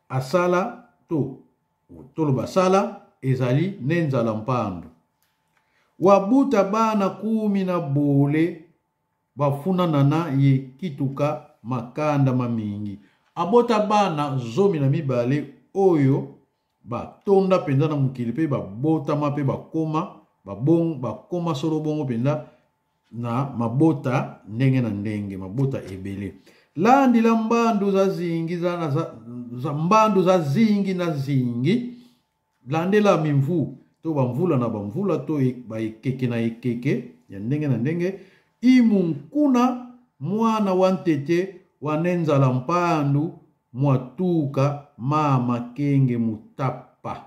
asala tolo basala ezali nenzala mpando. Wabuta bana 10 bafuna na ye kituka makanda mamingi. Abota bana 12 oyo batonda penza na mukili pe babotama pe bakoma solo bongo penza na mabota ndenge na ndenge, mabota ebele. Landi la mbandu za zingi za mbandu za zingi na zingi. Landela mimvu to bamvula na bamvula to ba ekeke na ekeke ya ndenge na ndenge. Imunkuna mwana wa ntete wanenzala mpandu mwatuka mama kenge mutapa.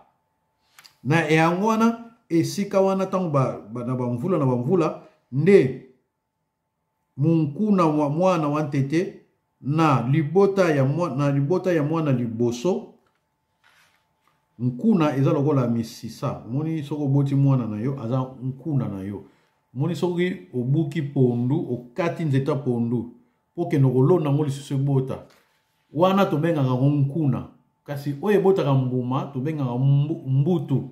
Na yango wana esika wana tangu na bamvula nde munkuna mwana wa ntete na libota ya mwana liboso. Nkuna eza lokola misisa. Moni soko boti mwana na yo aza nkuna na yo. Moni soki obuki pondu okati nzeta pondu poke nokolona ngoli sise bota wana tobenga nga nkuna. Kasi oye bota ka mbuma tobenga nga mbutu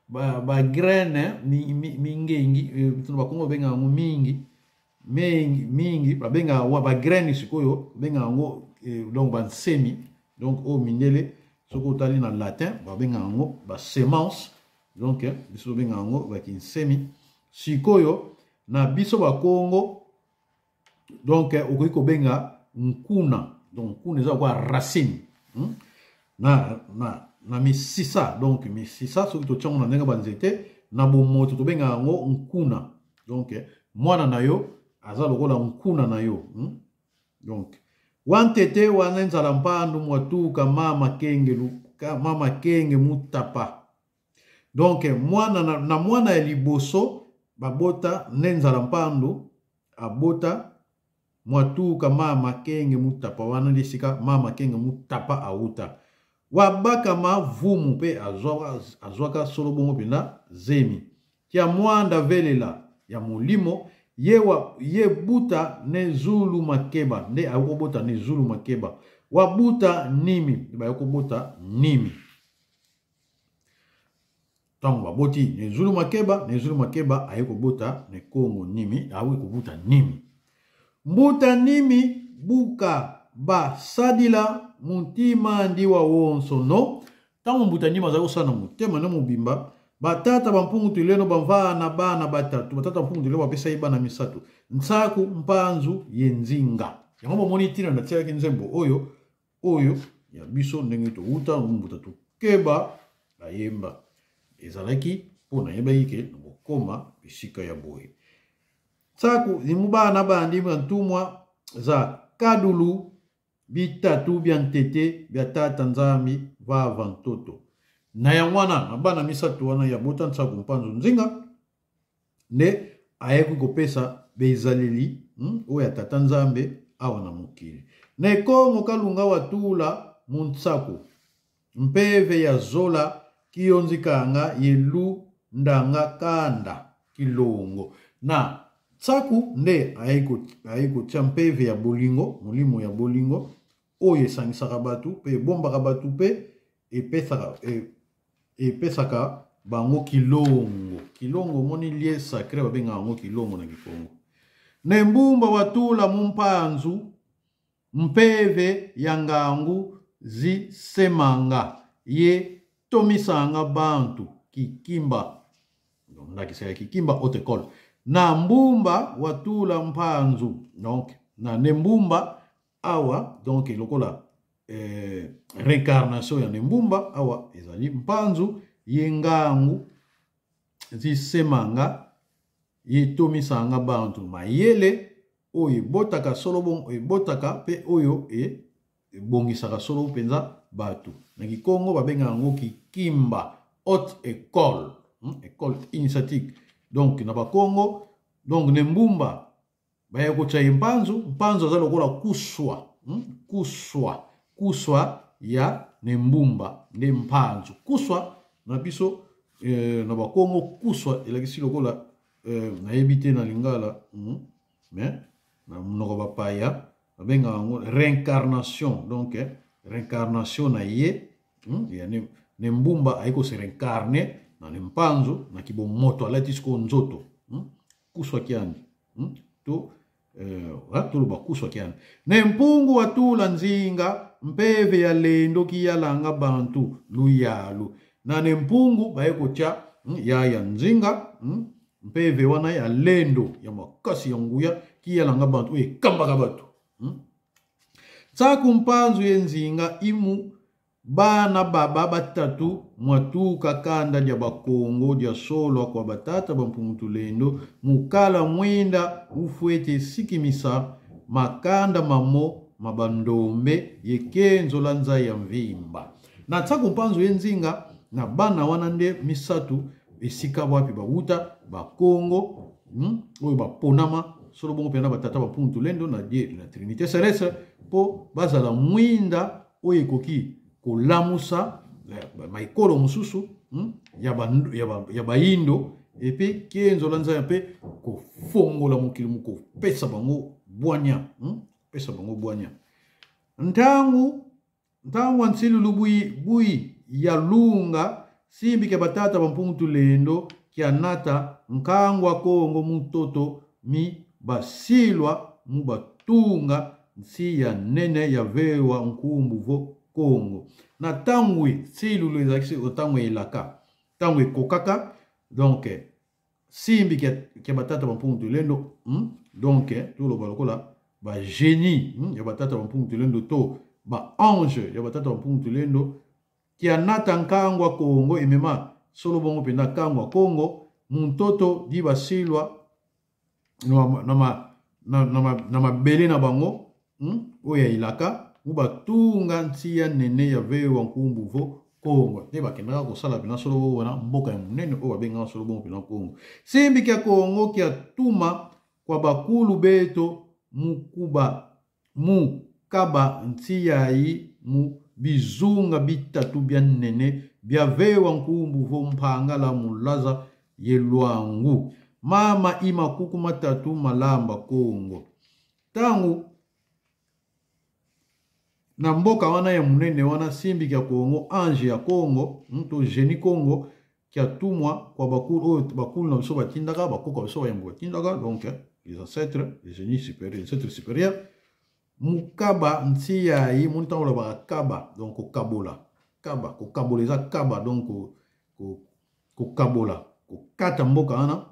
ba graine mingi ba Kongo benga ngo mingi ba benga wa ba graine sikoyo benga ngo donc ba semi donc o mindele soko tali na latin ba benga ngo ba semence donc biso benga ngo ba kinsemi sikoyo na biso ba Kongo donc okoki ko benga nkuna. Donc nkuna eza kwa racine na misisa. Donc misisa soki to tchango na ndenge banzete na bomoto to benga ngo nkuna. Donc mwana na yo aza lokola nkuna na yo. Donc wantete wanenzala mpandu mwatuka mama mama kenge mutapa. Donc mwana na mwana ya liboso babota nenzala mpando abota mwatuka mama kenge mutapa wana lisika mama kenge mutapa auta. Wabaka mavumu pe azwaka solo bongo pena zemi. Kia mwanda velela ya mulimo ye buta ne zulu makeba nde akobota ne zulu makeba. Wabuta nimi ba yakobota nimi. Tango baboti ne zulu makeba ayekobota ne kongo nimi awekobota nimi. Mbuta nimi buka ba sadila muntima ndiwa wonso no. Tango mbuta nimi azako sana mutema na mubimba. Batata bampungu tuleno bamvana bana batatu. Batata bampungu tuleno bapesa ibana misatu. Nsaku mpanzu yenzinga. Yango moni tina na tia kinzembo oyo ya biso ndenge to uta mbuta tu keba la yemba. Ezalaki pona yeba ike bokoma bisika ya boye. Nsaku zimubana bandi mwantumwa za kadulu bitatu byantete byatata nzambi vava ntoto. Na ya mwana na bana misatu wana ya bota nsaku mpanzo nzinga ne ayeku kopesa bezaleli oya tata nzambe awa na mukili. Ne kongo kalunga watula munsaku mpeve ya zola kiyonzikanga yelu ndanga kanda kilongo. Na tsaku nde ayeku champeve ya bolingo mulimo ya bolingo oye sangisaka batu pe bombaka batu pe epesaka bango kilongo moni lie sacré babenga bango kilongo na Kikongo. Nembumba watula mumpanzu mpeve ya ngangu zisemanga ye tomisanga bantu kikimba ndakisaya kikimba otekol. Na mbumba watula mpanzu donc na nembumba awa donc lokola reincarnation ya nembumba awa ezali mpanzu yengangu zisemanga yetomisanga bantu mayele oyo ebotaka solo bon ebotaka pe oyo ebongisaka solo penza batu na Kikongo babenga yango kikimba haute école école initiatique. Donc na Bakongo donc nembumba baya kocha mpanzu za lokola kuswa ya nembumba ne mpanzu kuswa na biso na Bakongo kuswa elakisi lokola na ebite na lingala mais na mnoko bapaya babenga yango réincarnation. Donc réincarnation na ye ya nembumba ayiko se réincarner na nempanzo na kibomoto alatisko nzoto kuswa kiani to loba kuswa kiani. Nempungu watula nzinga mpeve ya lendo kiyalanga bantu luyalu. Na nempungu bayeko cha ya nzinga mpeve wana ya lendo ya makasi ya nguya kiyalanga bantu kambaka batu. Tsaku mpanzu yenzinga imu bana baba batatu mwatuka kanda dia Bakongo dia solo kwa batata bampungutulendo mukala mwinda ufuete sikimisa makanda mamo mabandombe yekenzo lanza ya mvimba. Na tsaku mpanzu yenzinga na bana wana nde misatu esika wapi bauta Bakongo oyo baponama solo bongo pena batata bampungutulendo na die la Trinité Céleste po bazala mwinda oyo koki kolamusa maikolo mususu ya baindo epe kenzo lanza ya pe kofongola mokili moko pesa bango bwanya pesa bango bwanya. Ntangu ansilulu bui ya lunga simbi ke batata bampungutulendo kia nata nkangwa Kongo mutoto mi basilwa mubatunga nsi ya nene ya vewa nkumbu vo Kongo. Na tangwe silulu ezakisi otangwe elaka tangwe kokaka donc simbi ke batata bampungutulendo donc tout lokola ba génie ya batata bampungutulendo to ba ange ya batata bampungutulendo kia nata nkangwa Kongo emema solo bongo penda kangwa Kongo muntoto di basilwa na mabele na bango oya ilaka mubatunga nsia nene ya vewa nkumbu vo Congo te bakendaka kosala pena solo bongo wana mboka ya monene oyo babengaka solo bongo pena Congo. Simbi kia Congo kia tuma kwa bakulu beto mukaba ntiyai mu bizunga bitatu bya nene bya vewa nkumbu vo mpanga la mulaza yelwangu mama ima kuku matatu malamba Congo. Tangu na mboka wana ya munene wana simbi kia Congo ange ya Congo to geni Congo kia tumwa kwa bakulu na biso batindaka bakoka biso bayambo batindaka donc les ancêtres les génies supérieurs les ancêtres supérieurs mukaba ntiyai muntangola bakaba donc kokabola kaba kokaboleza kaba donc kokabola kokata mboka wana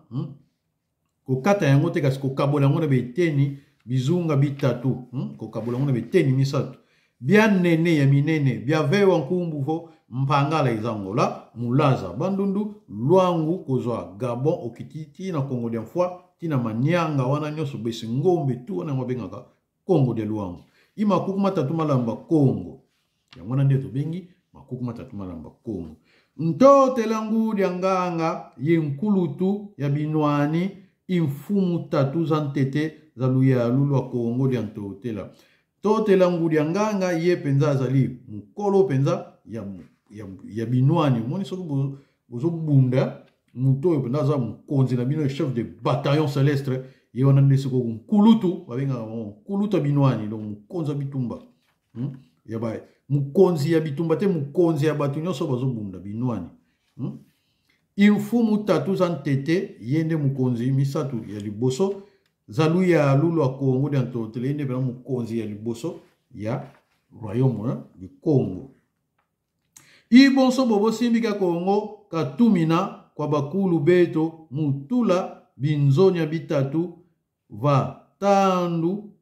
kokata yango te kasi kokabola yango na beteni bizunga bitatu kokabola yango na beteni misatu bia nene ya minene bia vewa nkumbu vo mpangala izangola mulaza bandundu lwangu kozwa Gabon okititi na Congo de fois tina manyanga wana nyoso besi ngombe tu wana mabengaka Congo de lwangu ima kuku matatu malamba Congo yango na ndeto bengi makuku matatu malamba Congo. Ntote langu dianganga yenkulutu ya binwani imfumu tatu za ntete za luya lulu wa Congo diantotela. Tote langu dianganga ye penza azali mukolo penza ya binwani moni soko bozo bunda muto penza za mukonzi na bino chef de bataillon céleste ye wana ndesiko nkulutu babenga nkulutu binwani donc mukonza bitumba ya ba mukonzi ya bitumba te mukonzi ya batu nyonso bazo bunda binwani imfumu tatu za ntete yende mukonzi misatu ya liboso zalu ya lulu wa Congo diantotele yende bena mukonzi ya liboso ya royaume du Congo. Ibonso bobo simbi ka Congo katumina kwa bakulu beto mutula binzonya bitatu vatandu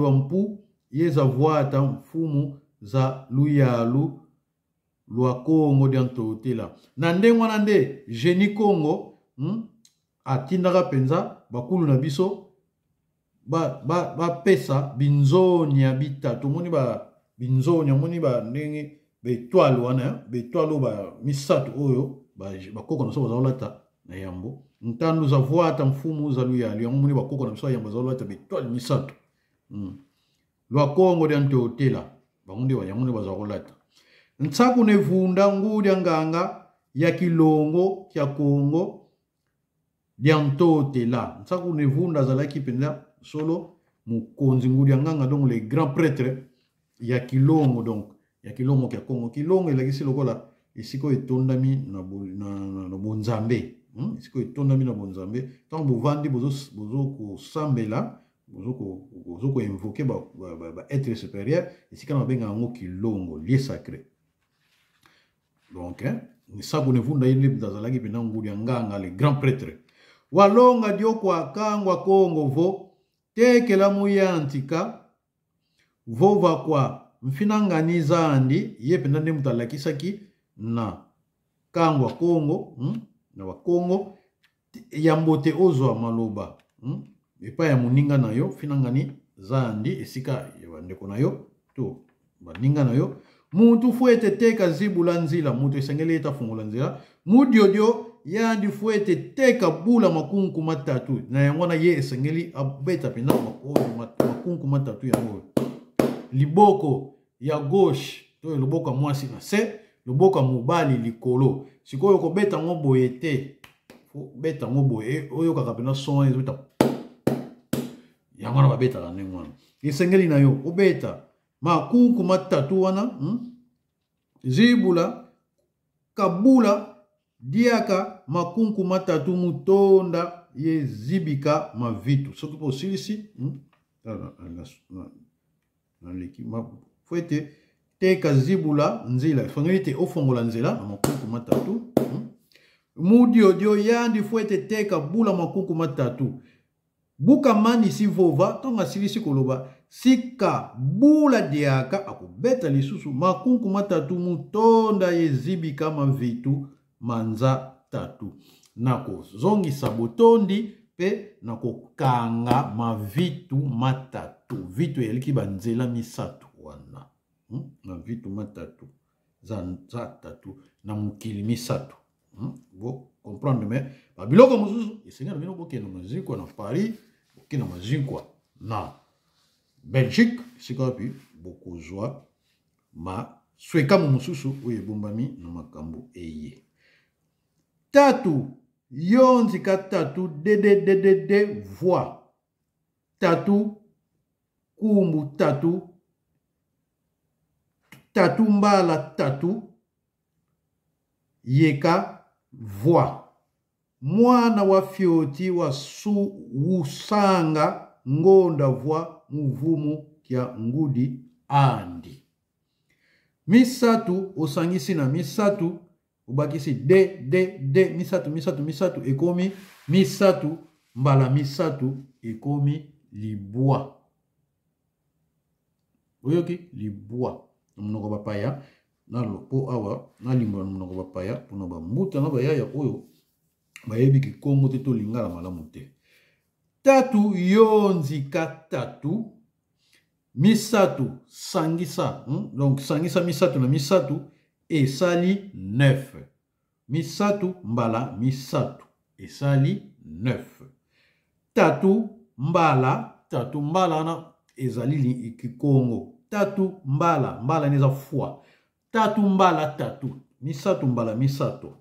wa mpu yeza vuata mfumu za luyalu lwa Congo diantotela. Nande wana nde geni Congo atindaka penza bakulu na biso pesa binzonya bitatu moni binzonya moni ndenge betwalo wana betwalo misatu oyo bakoko na so bazolata na yambo ntandu za vuata mfumu za luyalu yango moni bakoko na biso yambo bazolata betwalo misatu lwa Congo diantotela bangunde wa yango ne bazolata ntsaku ne vunda ngudi nganga ya kilongo kya Congo diantotela ntsaku ne vunda zalaki penza solo mukonzi ngudi nganga donc les grands prêtres ya kilongo donc ya kilongo kya Congo kilongo elakisi lokola isiko etondami na bonzambe isiko etondami na bonzambe tant bovandi bozo kosambela bozo ko invoquer ba être supérieur isika na benga ngo kilongo lieu sacré donc ni sabu ne vunda yele bdazalaki pena ngudi nganga les grands prêtres walonga dio kwa kangwa Congo vo tekela muyantika vova kwa mfinanganiza andi ye pena ne mutalakisaki na kangwa Congo na wa Congo yambote ozwa maloba epa ya muninga nayo finangani zandi esika ya ndeko nayo to baninga nayo mutu fuete teka zibula nzila mutu esengeli eta fungola nzila mudiodio yandi fuete teka bula makunku matatu na yangona ye esengeli abeta pena makunku matatu yango liboko ya gauche to loboko mwasi na se loboko mobali likolo sikoyo ko beta ngo boye te fo beta ngo boye oyo kaka pena son ezota yangona babeta la nengwana esengeli na yo obeta makunku matatu wana zibula kabula diaka makunku matatu mutonda ye zibika mavitu soki po silisi na leki fuete teka zibula nzila fangeli te ofongola nzela na makunku matatu mudiodio yandi fuete teka bula makunku matatu buka mani si vova tonga silisi koloba sika bula diaka akubeta lisusu makunku matatu mutonda ye zibika mavitu manza tatu nako zongi sabotondi pe nako kanga mavitu matatu vitu eliki banzela misatu wana na vitu matatu za tatu na mukili misato. Vous comprenez, mais babiloko mosusu esenga na bino bokenda mazikwa na Paris, bokenda mazikwa na Belgique, sika wapi bokozwa ma swekamu mosusu oyo ebombami na makambo eye. Tatu yonzika tatu dddd voix. Tatu kumbu tatu. Tatu mbala tatu yeka voix. Mwana wa fioti wa usanga ngonda voix muvumu kya ngudi andi. Misatu osangisi na misatu ubakisi de misatu ekomi misatu mbala misatu ekomi libwa. Oyoki libwa mnoko bapaya na lopo awa na limba mnoko bapaya pona ba mbuta na bayaya oyo bayebi ki Kongo te to lingala malamu te. Tatu yonzika tatu misatu sangisa, donc sangisa misatu na misatu esali 9. Misatu mbala misatu esali 9. Tatu mbala na ezali Kikongo. Tatu mbala neza fois. Tatu mbala tatu misatu mbala misatu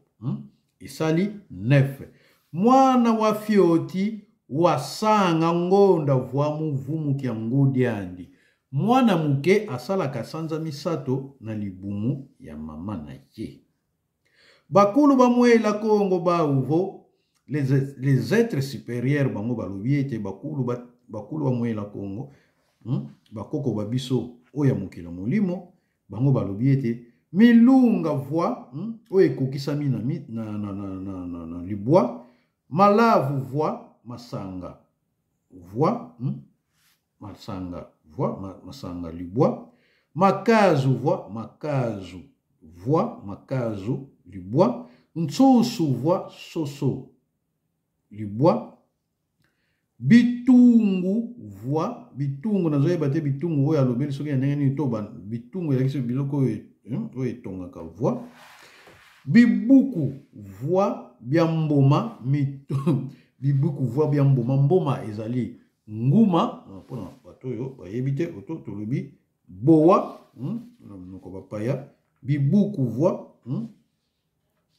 esali 9. Mwana wa fioti wasanga ngonda voix muvumu kya ngudi andi. Mwana muke asalaka sanza misato na libumu ya mama na ye. Bakulu bamwela Kongo ba uvo les êtres supérieurs bango balobiete bakulu bamwela Kongo bakoko babiso oya mukila molimo bango balobiete milunga voix oye kokisami na libwa malavu voix masanga voix masanga libwa makazu voix makazu libwa nsusu voix soso libwa bitungu voix bitungu nazoyeba te bitungu oyo alobeli soki ya ndenge nini to bitungu elakisi biloko oyo etongaka voix bibuku voix bya mboma bibuku voix bya mboma mboma ezali nguma pona bato oyo bayebi te oto tolobi bowa na monoko bapaya bibuku voix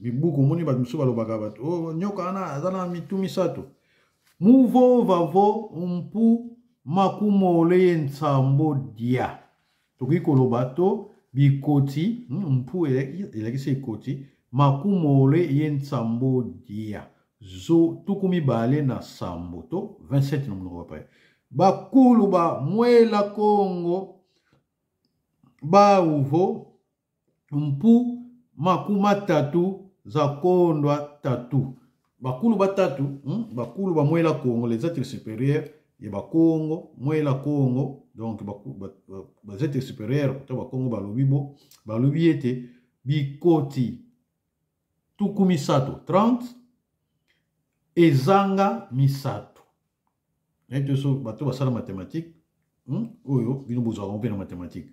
bibuku moni bato mosusu balobaka bato nyoka wana aza na mitu misato muvo vavo mpu makumole ye nsambo dia tokoki koloba to bikoti mpu elakisi ekoti makumole ye nsambo dia zo tukumi bale na sambo to 27 na monoko bapaya bakulu ba mwela Kongo ba uvo mpu makuma tatu za kondwa tatu. Bakulu batatu bakulu ba mwela Kongo les êtres supérieurs et bakongo mwela Kongo donc ba êtres supérieurs to bakongo balobibo balobiete bikoti tukumi sato 30 ezanga misato. Nete so bato basala mathématique oyo bino bozwa rompe na mathématique.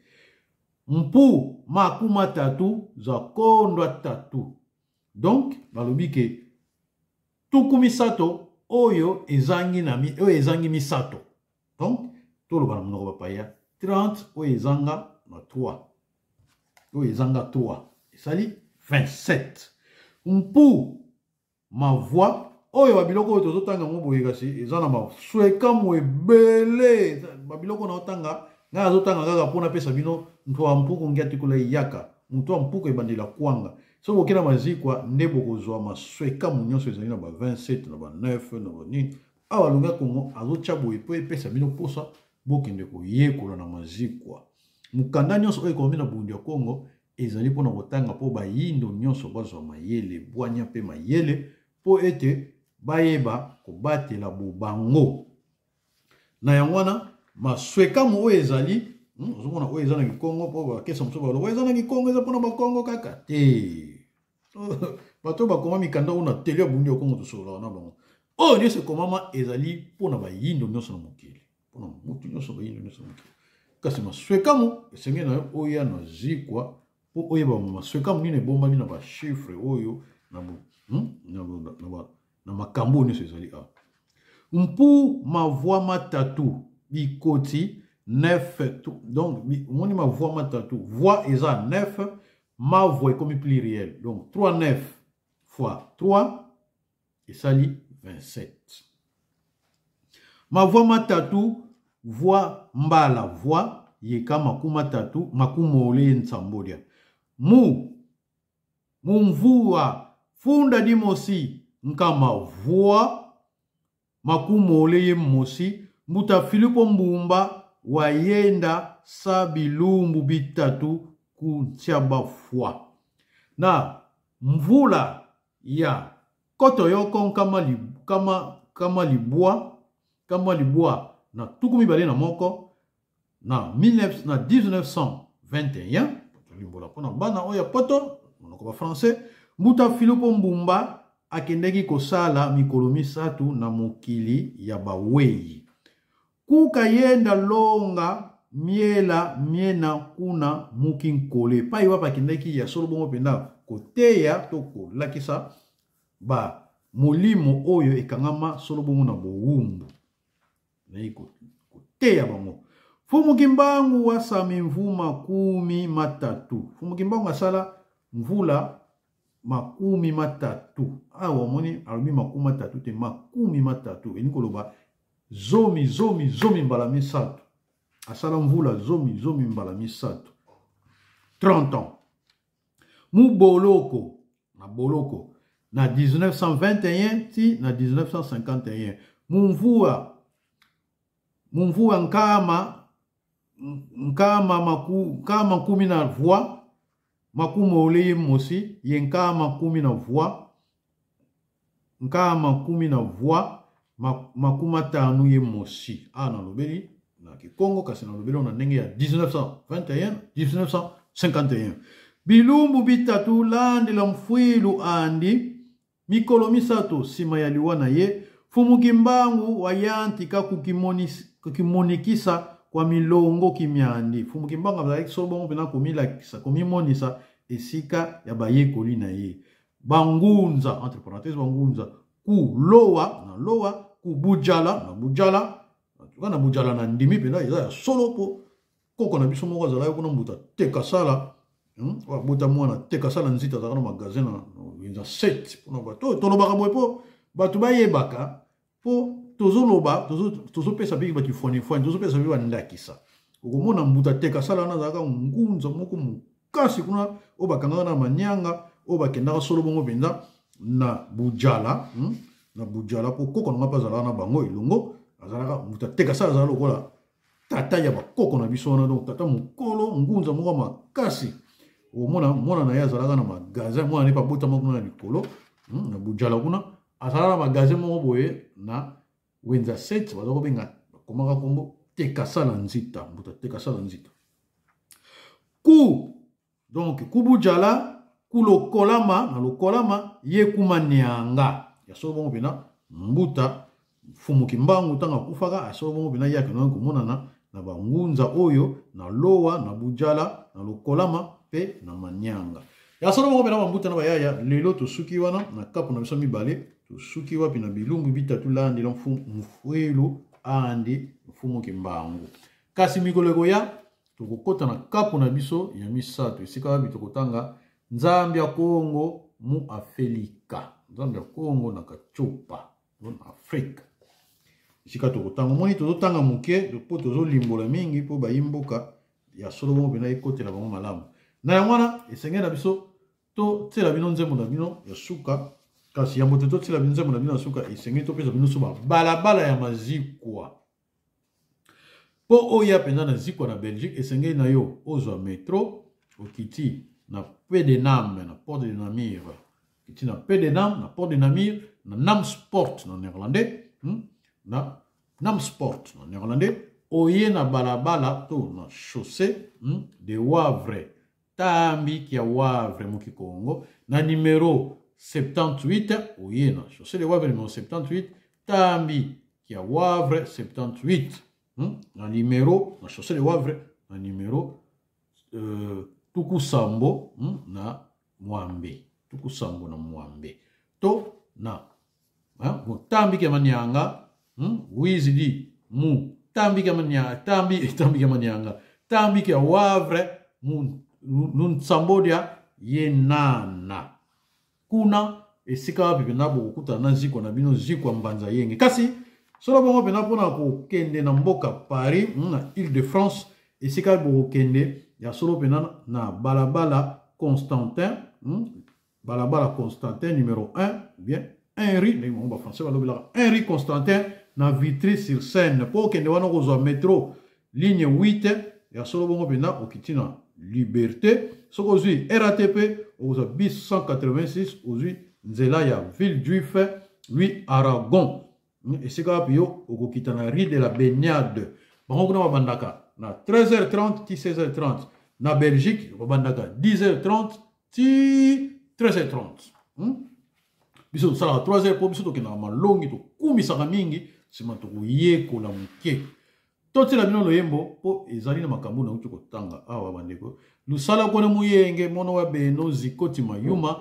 Mpu makuma tatu za kondwa tatu. Donc balobi ke tukumi sato oyo ezangi ezangi misato. Donc toloba na monoko bapaya 30 oyo ezanga na 3. Oyo ezanga 3 esali 27. Mpu ma voix oyo babiloko oyo tozotanga ngo boye kasi eza na maswekamu ebele babiloko na otanga nga azotanga kaka mpona pesa bino mtu wa mpuku ngia tikula iyaka mtu wa mpuku ebandela kwanga so bokena mazikwa nde bokozwa maswekamu nyonso ezali na ba 27 na ba 9 na ba nini awa lunga Kongo azotya boye po epesa bino posa bokende koyekola na mazikwa mukanda nyonso oyo ekomi na bundi ya Kongo ezali mpona kotanga po bayindo nyonso bazwa mayele bwanya mpe mayele po ete bayeba kobatela bobango na yango wana maswekamu oyo ezali ozomona oyo eza na Kikongo po bakesa mosusu baloba eza na Kikongo eza mpona bakongo kaka te bato bakoma mikanda oyo na tele ya bundi ya Kongo tosolola na bango oyo nyonso ekomama ezali mpona bayindo nyonso na mokili mpona mutu nyonso bayindo nyonso na mokili kasi maswekamu esenge na yo oyo na zikwa po oyeba mama sweka munene bomba na ba chiffre oyo na makambo nyonso ezali awa. Mpu mavwa matatu bikoti 9, donc omoni mavwa matatu voix eza 9, mavwa ekomi pluriel, donc 3 9 fois 3 esali 27. Mavwa matatu voix mbala voix yeka makuma tatu makumole nsambolia mumvua funda di mosi nkama voix makumole ye mosi mbuta Filipo Mbumba wayenda sa bilumbu bitatu kuntiaba fwa na mvula ya koto yoko kama libwa na tukumi bale na moko na 1921 limbola pona bana oya poto monoko ba français mbuta Filipo Mbumba akendeki kosala mikolo misatu na mokili ya bawei kuka yenda longa miena kuna mukinkole pai wapa akendeki ya solo bongo penda koteya to kolakisa ba molimo oyo ekangama solo bongo na bowumbu na iko koteya bango. Fumukimbangu wasami mvuma 13 Fumukimbangu asala mvula 13 awa moni alumi 13 te 13 enikoloba zomi mbala misatu asala mvula zomi mbala misatu 30 ans muboloko na 1921 ti na 1951 mumvua nkama kumi na voix makumole mosi ye nkama kumi na voix makuma tanu ye mosi na lobeli na Kikongo kasi na lobeli na ndenge ya 1921 1951 bilumbu bitatu landela mfuilu andi mikolo misato sima ya liwana ye Fumukimbangu wayantika kukimonikisa kwa milongo kimyandi Fumukimbangu abazalaki solo bongo pena komilakisa komimonisa esika ya bayekoli na ye bangunza entre parenthèses bangunza ku lowa ku bujala na bujala na ndimi pena eza ya solo po koko na biso moko azala kuna mbuta teka sala bota mwana teka sala nzita za na magazin na inza 7 pona bato tolobaka boye po bato bayebaka po tozopesa biki bakifoni tozopesa biki bandakisa okomona mbuta teka sala na zaka ngunza moko mukasi kuna o bakanga na manyanga o bakendaka solo bongo penza na bujala po koko na pa zala na bango ilongo azalaka mbuta teka sala zala lokola tata ya bakoko na biso na donc tata mukolo ngunza moko makasi mwana na ye azalaka na magazin mwana ne pa bota moko na likolo na bujala kuna azalaka na magazin moko boye na wenza 7 bazako benga komaka kombo teka sala nzita mbuta teka sala nzita donc kubujala kulokolama na lokolama ye kumanyanga ya solo bongo pena mbuta Fumukimbangu tanga kufaka asolo bongo pena yake na komonana na bangunza oyo na lowa na bujala na lokolama pe na manyanga ya solo bongo pena mbuta na bayaya lelo tosuki wana na kapu na biso mibale tosuki wapi na bilumbu bitatu landi la mfuelu andi Fumukimbangu kasi mikoleko ya tokokota na kapu na biso ya misato esika wapi tokotanga nzambe ya Kongo mu Afrika nzambe ya Kongo na kachopa na Afrika esika tokotanga moni tozotanga muke po tozolimbola mingi po bayimboka ya solo bongo pena ekotela bango malamu na yango wana esenge na biso to tsela bino nzembo na bino ya suka kasi yambo to tsela bino nzembo na bino ya suka esenge to pesa bino suba balabala ya mazikwa po oya pena na zikwa na Belgique esenge na yo ozwa metro okiti na Pedenam na Port de Namur kiti na Pedenam na Port de Namur na Namsport na néerlandais na Namsport na néerlandais oye na balabala to na chaussée de Wavre tambi kia Wavre mu Kikongo na numéro 78 oye na chaussée de Wavre numéro 78 tambi kia Wavre 78 na numéro na chaussée de Wavre na numéro tuku sambo na mwambe. Tuku sambo na mwambe. To na tambi ke manyanga wizidi mu tambi ke manyanga tambi ke manyanga tambi ke wavre nun sambo dia yenana kuna esika wapi pena bokuta na ziko na bino ziko mbanza yenge kasi solo bongo pena pona ko kende na mboka Paris na Île-de-France esika bokende ya solo pena na balabala Constantin balabala Constantin numéro 1 bien Henri on va français balabala Henri Constantin na Vitry-sur-Seine pour kende wana ko métro ligne 8 ya solo bongo pena okitina Liberté soko zui RATP oza bis 186 ozui nzela ya Villejuif lui Aragon esika pio okokita na rue de la Baignade bango kuna babandaka na 13h30 ti 16h30 na Belgique babandaka 10h30 ti 13h30 biso sala 3h po biso tokena malongi to kumisaka mingi sima to yekola muke toti la bino loyembo po ezali na makambo na uti kotanga awa bandeko lusala kone muyenge mono wa beno zikoti mayuma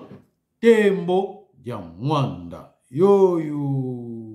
tembo ya mwanda yoyo